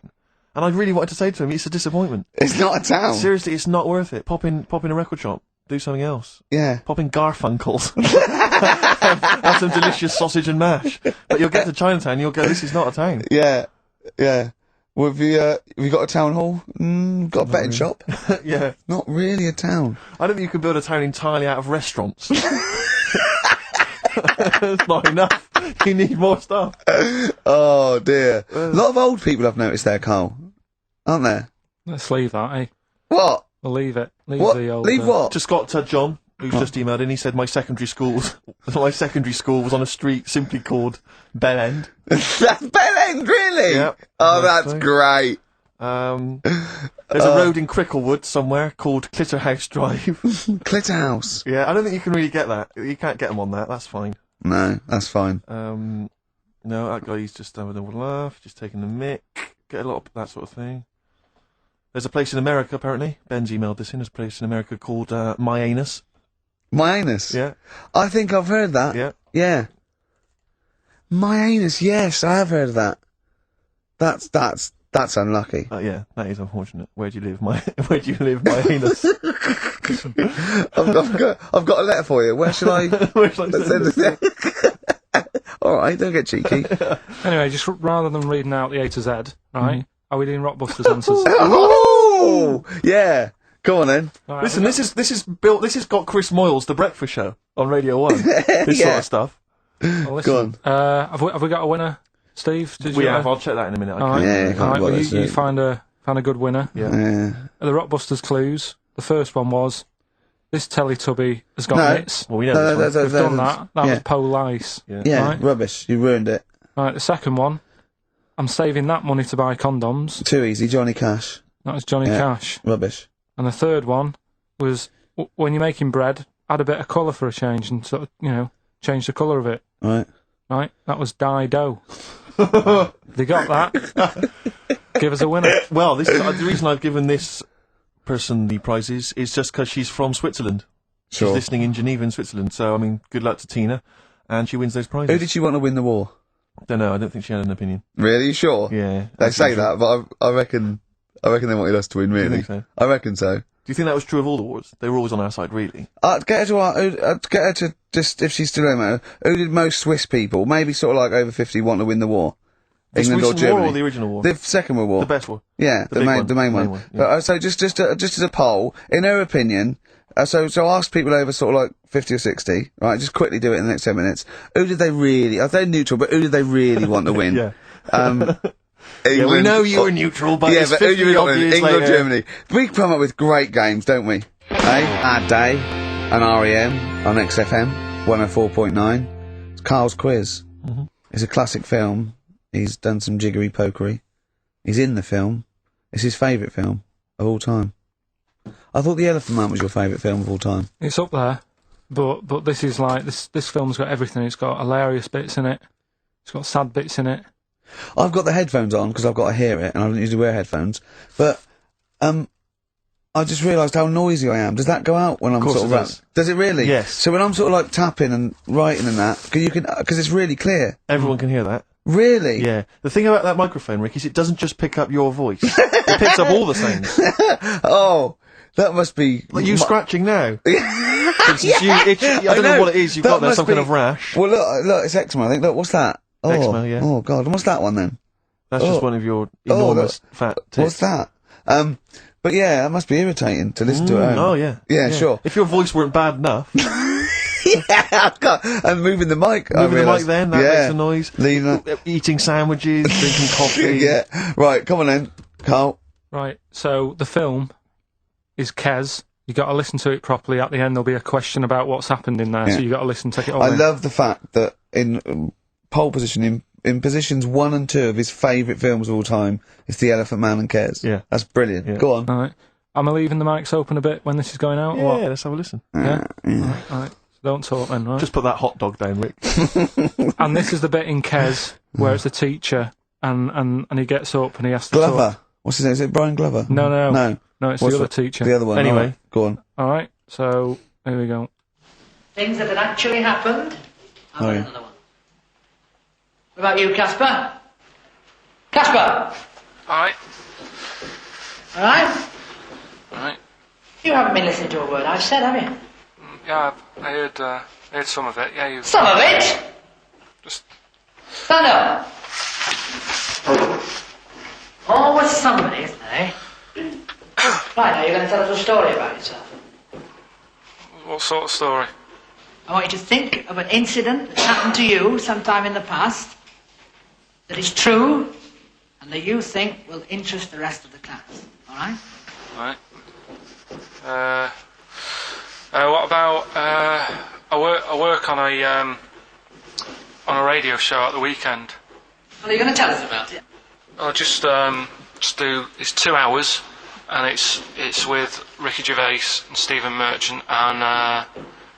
And I really wanted to say to them, "It's a disappointment. It's not a town. Seriously, it's not worth it. Pop in a record shop, do something else. Yeah. Pop in Garfunkel's, have some delicious sausage and mash. But you'll get to Chinatown, you'll go, this is not a town." Yeah. Yeah. Well, have you got a town hall? Got a betting shop? Yeah, Not really a town. I don't think you can build a town entirely out of restaurants. It's not enough. You need more stuff. Oh dear. A lot of old people I've noticed there, Carl. Aren't there? Let's leave that, eh? What? We'll leave it. Leave What? the old... Leave what? Just got John, who's just emailed in. He said my secondary school was on a street simply called Bell End. That's Bell End, really? Yep. Oh, That's that's right. great. There's a road in Cricklewood somewhere called Clitterhouse Drive. Clitterhouse. Yeah, I don't think you can really get that. You can't get them on that. That's fine. No, that's fine. No, that guy's just having a laugh, just taking the mick. Get a lot of that sort of thing. There's a place in America, apparently. Ben's emailed this in. There's a place in America called My Anus. My anus. Yeah. I think I've heard that. Yeah. Yeah. My anus, yes, I have heard of that. That's unlucky. Yeah, that is unfortunate. Where do you live, my anus? I've got a letter for you. Where shall I Where shall I send send it? Alright, don't get cheeky. Anyway, just rather than reading out the A to Z, right, are we doing Rockbusters answers? Oh! Yeah. Go on then. Right, Listen, this has got Chris Moyles, The Breakfast Show, on Radio 1. This sort Yeah. of stuff. well, Go listen, have we got a winner? Steve? Did We you have. I'll check that in a minute. All right. Yeah, can't All right, bother well, to you it. found a good winner. Yeah. The Rockbusters clues. The first one was, this Teletubby has got No. mitts. Well, we know this one. We've done that. That was yeah. Police. Yeah, Right. rubbish. You ruined it. Right, the second one, I'm saving that money to buy condoms. Too easy. Johnny Cash. That was Johnny Yeah. Cash. Rubbish. And the third one was, when you're making bread, add a bit of colour for a change and sort of, change the colour of it. Right. Right? That was Dido. They got that. Give us a winner. Well, this the reason I've given this person the prizes is just because she's from Switzerland. Sure. She's listening in Geneva in Switzerland. So, I mean, good luck to Tina. And she wins those prizes. Who did she want to win the war? Don't know. I don't think she had an opinion. Really? You sure? Yeah. They say that, but I reckon they wanted us to win, really. Do you think so? I reckon so. Do you think that was true of all the wars? They were always on our side, really. I'd get her to just, if she's still around, who did most Swiss people, maybe sort of like over 50, want to win the war? The England or recent war Germany? or the original war? The Second World War. The best war. Yeah, The big one. the main The one. main one, yeah. But so just as a poll, in her opinion, so ask people over sort of like 50 or 60, right? Just quickly do it in the next 10 minutes. Who did they really? They're neutral, but who did they really want to win? Yeah. England, Yeah, we know you were neutral, but it's but who 50 do you odd want? years England or later. Germany? We come up with great games, don't we? Our Day and REM on XFM 104.9. It's Carl's quiz. Mm-hmm. It's a classic film. He's done some jiggery pokery. He's in the film. It's his favourite film of all time. I thought The Elephant Man was your favourite film of all time. It's up there, but this is like, this film's got everything. It's got hilarious bits in it. It's got sad bits in it. I've got the headphones on because I've got to hear it, and I don't usually wear headphones. But I just realised how noisy I am. Does that go out when I'm course sort of it rap- does. Does it really? Yes. So when I'm sort of like tapping and writing and that, because it's really clear. Everyone can hear that. Really? Yeah. The thing about that microphone, Rick, is it doesn't just pick up your voice. It picks up all the sounds. Oh, that must be. Like you scratching now. I don't I know know. what it is you've That got there, must some kind be- of rash. Well, look, it's eczema. I think. Look, what's that? Oh, Eczema, yeah. Oh God, what's that one then? That's just one of your enormous fat tits. What's that? But yeah, that must be irritating to listen to at home. Oh, yeah. Yeah, sure. If your voice weren't bad enough, Yeah, God. And moving the mic. I moving the mic realised. then, that makes a noise. Leave that. Eating sandwiches, drinking coffee. Yeah. Right, come on then, Carl. Right, so the film is Kes. You got to listen to it properly. At the end, there'll be a question about what's happened in there, so you got to listen, take it all I in. love the fact that in pole position, in positions 1 and 2 of his favourite films of all time, it's The Elephant Man and Kes. Yeah. That's brilliant. Yeah. Go on. All right. Am I leaving the mics open a bit when this is going out? Yeah, or what? let's have a listen. Yeah. All right. Don't talk then, right? Just put that hot dog down, Rick. And this is the bit in Kes where it's the teacher and he gets up and he has to Glover. talk. What's his name? Is it Brian Glover? No, No. it's What's the other teacher. The other one. Anyway. All right, go on. All right, so here we go. Things that had actually happened. I've got yeah. another one. What about you, Casper? Casper! All right. All right? All right. You haven't been listening to a word I've said, have you? Yeah, I heard some of it. Yeah, you Some of it! just. Stand up! Always somebody, isn't there, eh? Right, now you're going to tell us a story about yourself. What sort of story? I want you to think of an incident that's happened to you sometime in the past that is true and that you think will interest the rest of the class. All right? Right. What about I work on a radio show at the weekend. Well, are you going to tell us about it? I'll just do. It's 2 hours, and it's with Ricky Gervais and Stephen Merchant, and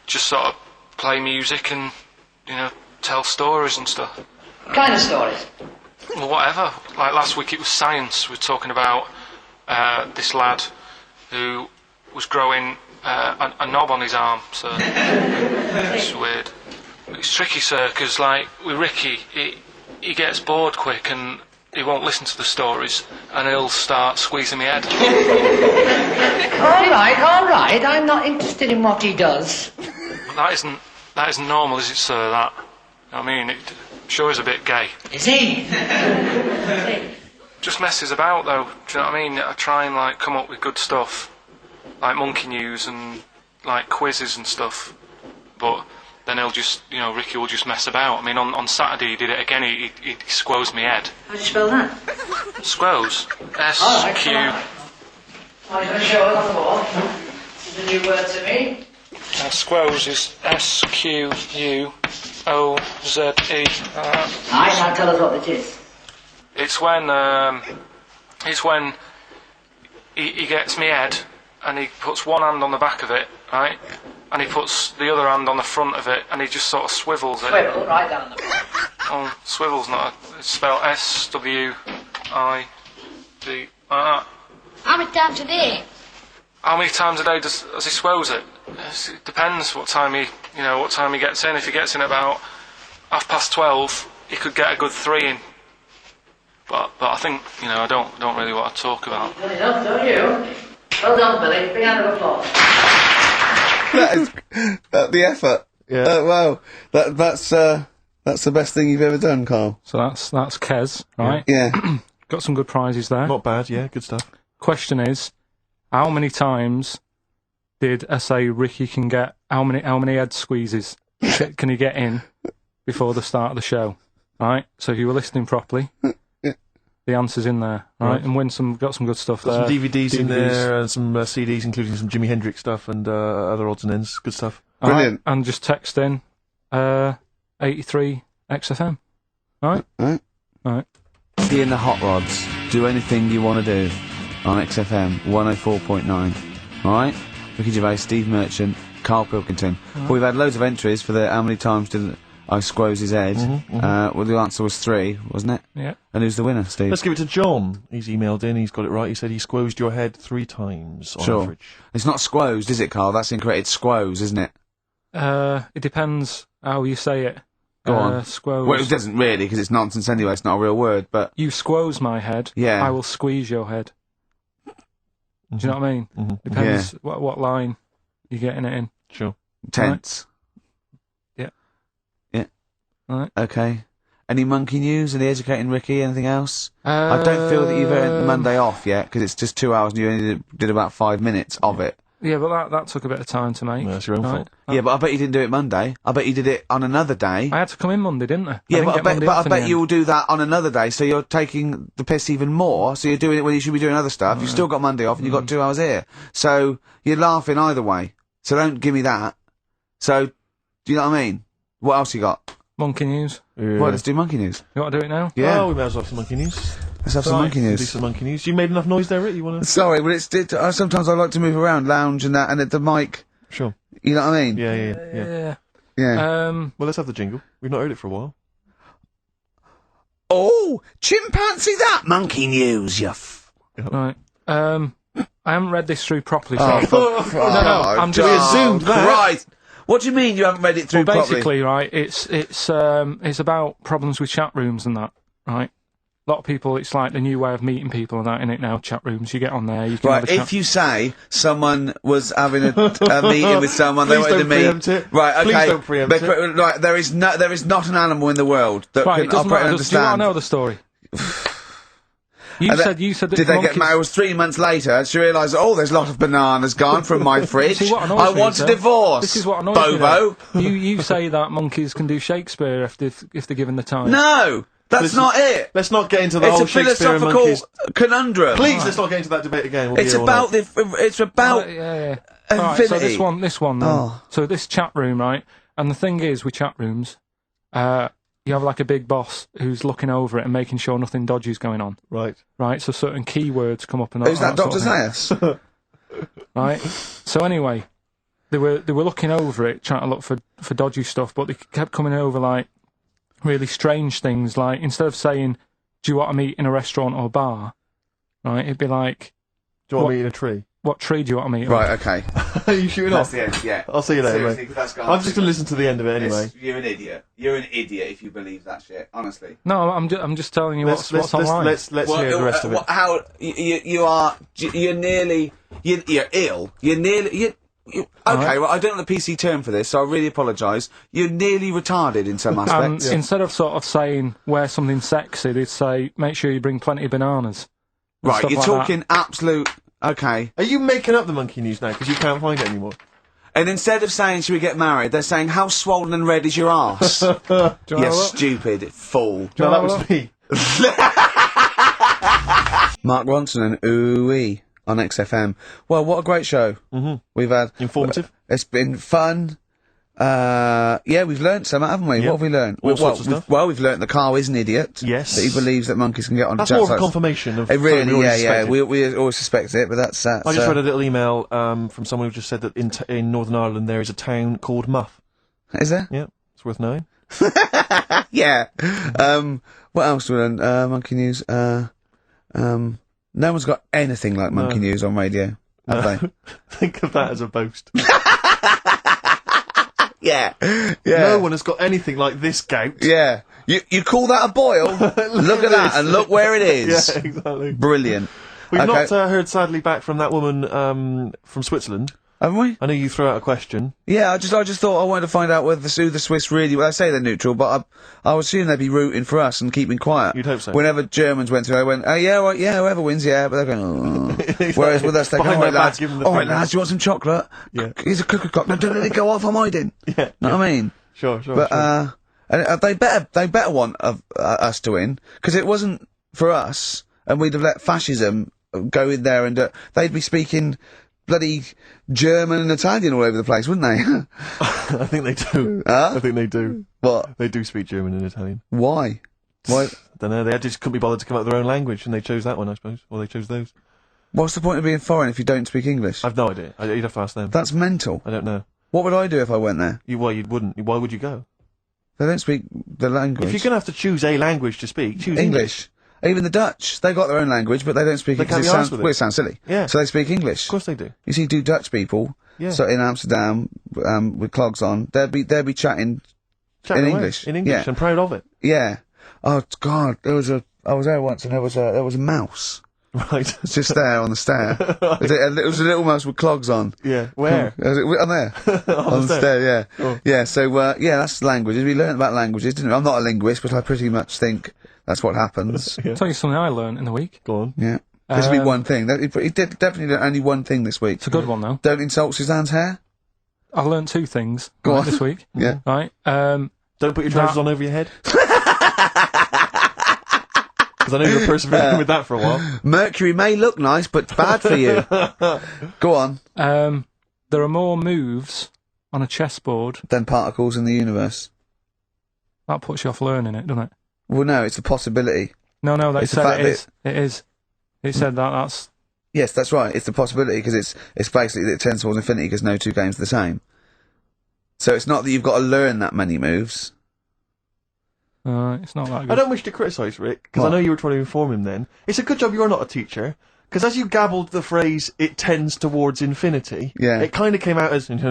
just sort of play music and tell stories and stuff. What kind of stories? Well, whatever. Like last week, it was science. We're talking about this lad who was growing a knob on his arm. So it's weird. It's tricky, sir, because like with Ricky, he gets bored quick and he won't listen to the stories, and he'll start squeezing my head. All right. I'm not interested in what he does. That isn't normal, is it, sir? That. I mean, it sure is a bit gay. Is he? Just messes about, though. Do you know what I mean? I try and like come up with good stuff, like monkey news and like quizzes and stuff. But then he'll just, Ricky will just mess about. I mean, on Saturday he did it again. He squoze me head. How do you spell that? Squoze. S-Q... Oh, you're going to show it on the wall. This is a new word to me. Squoze is S-Q-U-O-Z-E. Now tell us what it is. It's when he gets me head and he puts one hand on the back of it, right? And he puts the other hand on the front of it and he just sort of swivels it. Swivel, right down the back. Oh, swivel's not it's spelled S-W-I-V. How many times a day? How many times a day does he swells it? It depends what time he gets in. If he gets in about 12:30, he could get a good 3 in. But I think, I don't really want to talk about. You've done enough, don't you? Well done, Billy. Big hand of applause. The effort. Yeah. Wow. That's the best thing you've ever done, Carl. So that's Kez, right? Yeah. Got some good prizes there. Not bad, yeah, good stuff. Question is, how many times did I say Ricky can get? How many head squeezes can he get in before the start of the show? Right. So if you were listening properly, the answer's in there, right? And got some good stuff there. Some DVDs in there and some CDs, including some Jimi Hendrix stuff and other odds and ends. Good stuff. Brilliant. And just text in 83 XFM. Right. Be in the hot rods. Do anything you want to do on XFM 104.9. Alright? Ricky Gervais, Steve Merchant, Karl Pilkington. Well, we've had loads of entries for the how many times did I squoze his head. Well, the answer was 3, wasn't it? Yeah. And who's the winner, Steve? Let's give it to John. He's emailed in, he's got it right. He said he squozed your head 3 times on average. It's not squozed, is it, Carl? That's incorrect. It's squoze, isn't it? It depends how you say it. Go on. Squoze. Well, it doesn't really, because it's nonsense anyway. It's not a real word, but... You squoze my head. Yeah. I will squeeze your head. Do you know what I mean? Depends what line you're getting it in. Sure. Tense. Yeah. Yeah. Alright. Okay. Any monkey news? Any educating Ricky? Anything else? I don't feel that you've earned Monday off yet, because it's just 2 hours and you only did about 5 minutes of it. Yeah, but that took a bit of time to make. Yeah, that's your own fault. Yeah, but I bet you didn't do it Monday. I bet you did it on another day. I had to come in Monday, didn't I? Yeah, but I bet you'll do that on another day, so you're taking the piss even more, so you're doing it when you should be doing other stuff. You've still got Monday off and you've got 2 hours here. So, you're laughing either way. So don't give me that. So, do you know what I mean? What else you got? Monkey news. Yeah. Well, let's do monkey news. You want to do it now? Yeah. Oh, we may as well have some monkey news. Let's have some monkey Do news. some monkey news. You made enough noise there, Rick? You want to... Sorry, but sometimes I like to move around, lounge and that, and at the mic. Sure. You know what I mean? Yeah. Yeah. Well, let's have the jingle. We've not heard it for a while. Oh, chimpanzee that monkey news, you Right. I haven't read this through properly. So I'm just assumed that. Right. What do you mean you haven't read it through properly? Basically, right, it's about problems with chat rooms and that, right? A lot of people, it's like the new way of meeting people and that, in it now, chat rooms. You get on there, you can have Right, a chat. if you say someone was having a meeting with someone, they Please wanted to don't meet. preempt it. Right, okay. Please don't preempt it. Right, there is not an animal in the world that Right, can it doesn't operate matter. and Do you want to understand. know the story? You said that Did they get monkeys- married? It was 3 months later. She realised, there's a lot of bananas gone from my fridge. See, what annoys I me want is, a divorce. This is what annoys Bobo. me. You say that monkeys can do Shakespeare if they're given the time. No, that's Listen, not it. Let's not get into the It's whole a Shakespeare and philosophical monkeys. conundrum. Please, let's not get into that debate again. We'll be It's here all about night. it's about Yeah. Right, so infinity. this one then. Oh. So this chat room, right? And the thing is with chat rooms, you have like a big boss who's looking over it and making sure nothing dodgy's going on. Right. Right, so certain keywords come up and Who's that, sort Dr. of thing. Zayas? Right. So anyway, they were looking over it, trying to look for dodgy stuff, but they kept coming over like really strange things. Like instead of saying, "Do you want to meet in a restaurant or bar?" Right, it'd be like, Do you want me in a tree? "What tree do you want to meet?" Right, okay. Are you shooting That's off? the end, yeah. I'll see you later, Seriously, mate. 'cause that's gone I'm just too going to much. listen to the end of it anyway. You're an idiot. You're an idiot if you believe that shit, honestly. No, I'm just telling you what's online. Let's hear the rest of it. How you're nearly you're ill. You're nearly okay. Right. Well, I don't know the PC term for this, so I really apologise. You're nearly retarded in some And aspects. instead of sort of saying wear something sexy, they'd say make sure you bring plenty of bananas. and Right, stuff you're like that. talking absolute. Okay, Are you making up the monkey news now because you can't find it anymore? And instead of saying, should we get married, they're saying, how swollen and red is your arse? Do you wanna You have a look? stupid fool. No, wanna that have a was me. Mark Ronson and Ooh-wee on XFM. Well, what a great show. We've had... Informative. It's been fun. Yeah, we've learnt some, haven't we? Yep. What have we learnt? All sorts of stuff. We've learnt that Carl is an idiot. Yes. That he believes that monkeys can get on That's jets. more of a confirmation of It really, something we already suspected. we always suspect it, but that's... I just read a little email from someone who just said that in Northern Ireland there is a town called Muff. Is there? Yeah, it's worth knowing. Yeah. What else do we learn? Monkey News. No one's got anything like Monkey News on radio, have they? Think of that as a boast. Yeah. No one has got anything like this gout. Yeah. You call that a boil? Look at that, and look where it is. Yeah, exactly. Brilliant. We've Okay. not heard sadly back from that woman from Switzerland. Haven't we? I know you threw out a question. Yeah, I just thought I wanted to find out whether the Swiss really... Well, I say they're neutral, but I would assume they'd be rooting for us and keeping quiet. You'd hope so. Whenever Germans went through, I went, oh, yeah, right, yeah, whoever wins, yeah, but they're going, oh. Exactly. Whereas with us, they're going, Behind all right, their back, lads, give them the all right, finger. lads, you want some chocolate? Yeah. Here's a cookie clock. No, don't let it go off, I'm hiding. Yeah. Know what I mean? Sure. But, and they better want us to win, because it wasn't for us, and we'd have let fascism go in there and they'd be speaking bloody German and Italian all over the place, wouldn't they? I think they do. Huh? I think they do. What? They do speak German and Italian. Why? Why? I don't know. They just couldn't be bothered to come up with their own language, and they chose that one, I suppose. Or they chose those. What's the point of being foreign if you don't speak English? I've no idea. You'd have to ask them. That's mental. I don't know. What would I do if I went there? You wouldn't. Why would you go? They don't speak the language. If you're going to have to choose a language to speak, choose English. Even the Dutch, they got their own language, but they don't speak They it can't because be arsed with it. well, it sounds silly. Yeah. So they speak English. Of course they do. You see, do Dutch people, Yeah. so in Amsterdam, with clogs on, they'll be chatting Chat in away. English. In English, Yeah. and proud of it. Yeah. Oh God, I was there once, and there was a mouse. Right. It's just there on the stair. It was a little mouse with clogs on. Yeah. Where? Was it on there? on the stair, yeah. Oh. Yeah, so, yeah, that's languages. We learned about languages, didn't we? I'm not a linguist, but I pretty much think that's what happens. Yeah. I'll tell you something I learned in the week. Go on. Yeah. This will be one thing. He did definitely learn only one thing this week. It's a good one, though. Don't insult Suzanne's hair. I learned two things Go on. this week. Yeah. Right. Don't put your trousers on over your head. Because I know you were persevering with that for a while. Mercury may look nice, but bad for you. Go on. There are more moves on a chessboard. Then particles in the universe. That puts you off learning it, doesn't it? Well, no, it's the possibility. No, they It's the said fact it is. It is. It said that's... Yes, that's right. It's the possibility because it's basically that it tends towards infinity because no two games are the same. So it's not that you've got to learn that many moves. It's not that good. I don't wish to criticise Rick, because I What? know you were trying to inform him then. It's a good job you're not a teacher, because as you gabbled the phrase, it tends towards infinity, Yeah. it kind of came out as... Okay,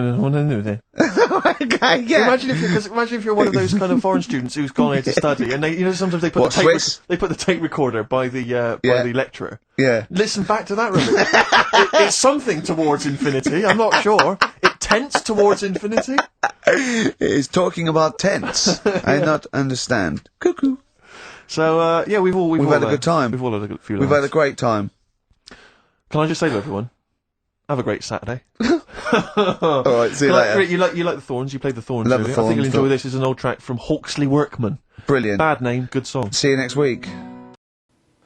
yeah. Imagine if you're one of those kind of foreign students who's gone here to study, and they, sometimes they put What, the Swiss? they put the tape recorder by the lecturer. Yeah. Listen back to that, Rick. It's something towards infinity. I'm not sure. It tends towards infinity. It is talking about tense. I not understand. Cuckoo. So yeah, we've all had a good time. We've all had a good few. We've had a great time. Can I just say to everyone, have a great Saturday. All right, see you later. Rick, you like the Thorns. You played the Thorns. Love the earlier. I think Thorns, you'll enjoy Thorns. this. It's an old track from Hawksley Workman. Brilliant. Bad name, good song. See you next week. I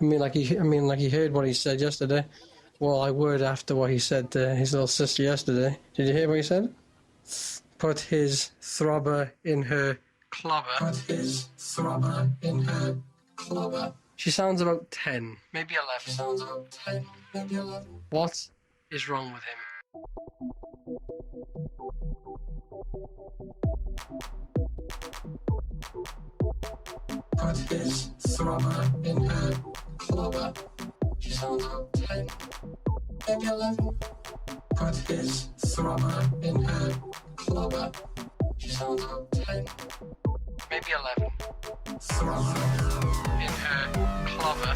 mean, like he heard what he said yesterday. Well, I would after what he said to his little sister yesterday. Did you hear what he said? Put his throbber in her clobber. Put his throbber in her clobber. She sounds about 10, maybe 11. Sounds about 10, maybe 11. What is wrong with him? Put his throbber in her clobber. She sounds about 10, maybe 11. Put his throbber in her clobber. She sounds about 10, maybe 11. Throbber in her clobber.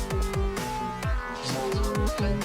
She sounds about 10.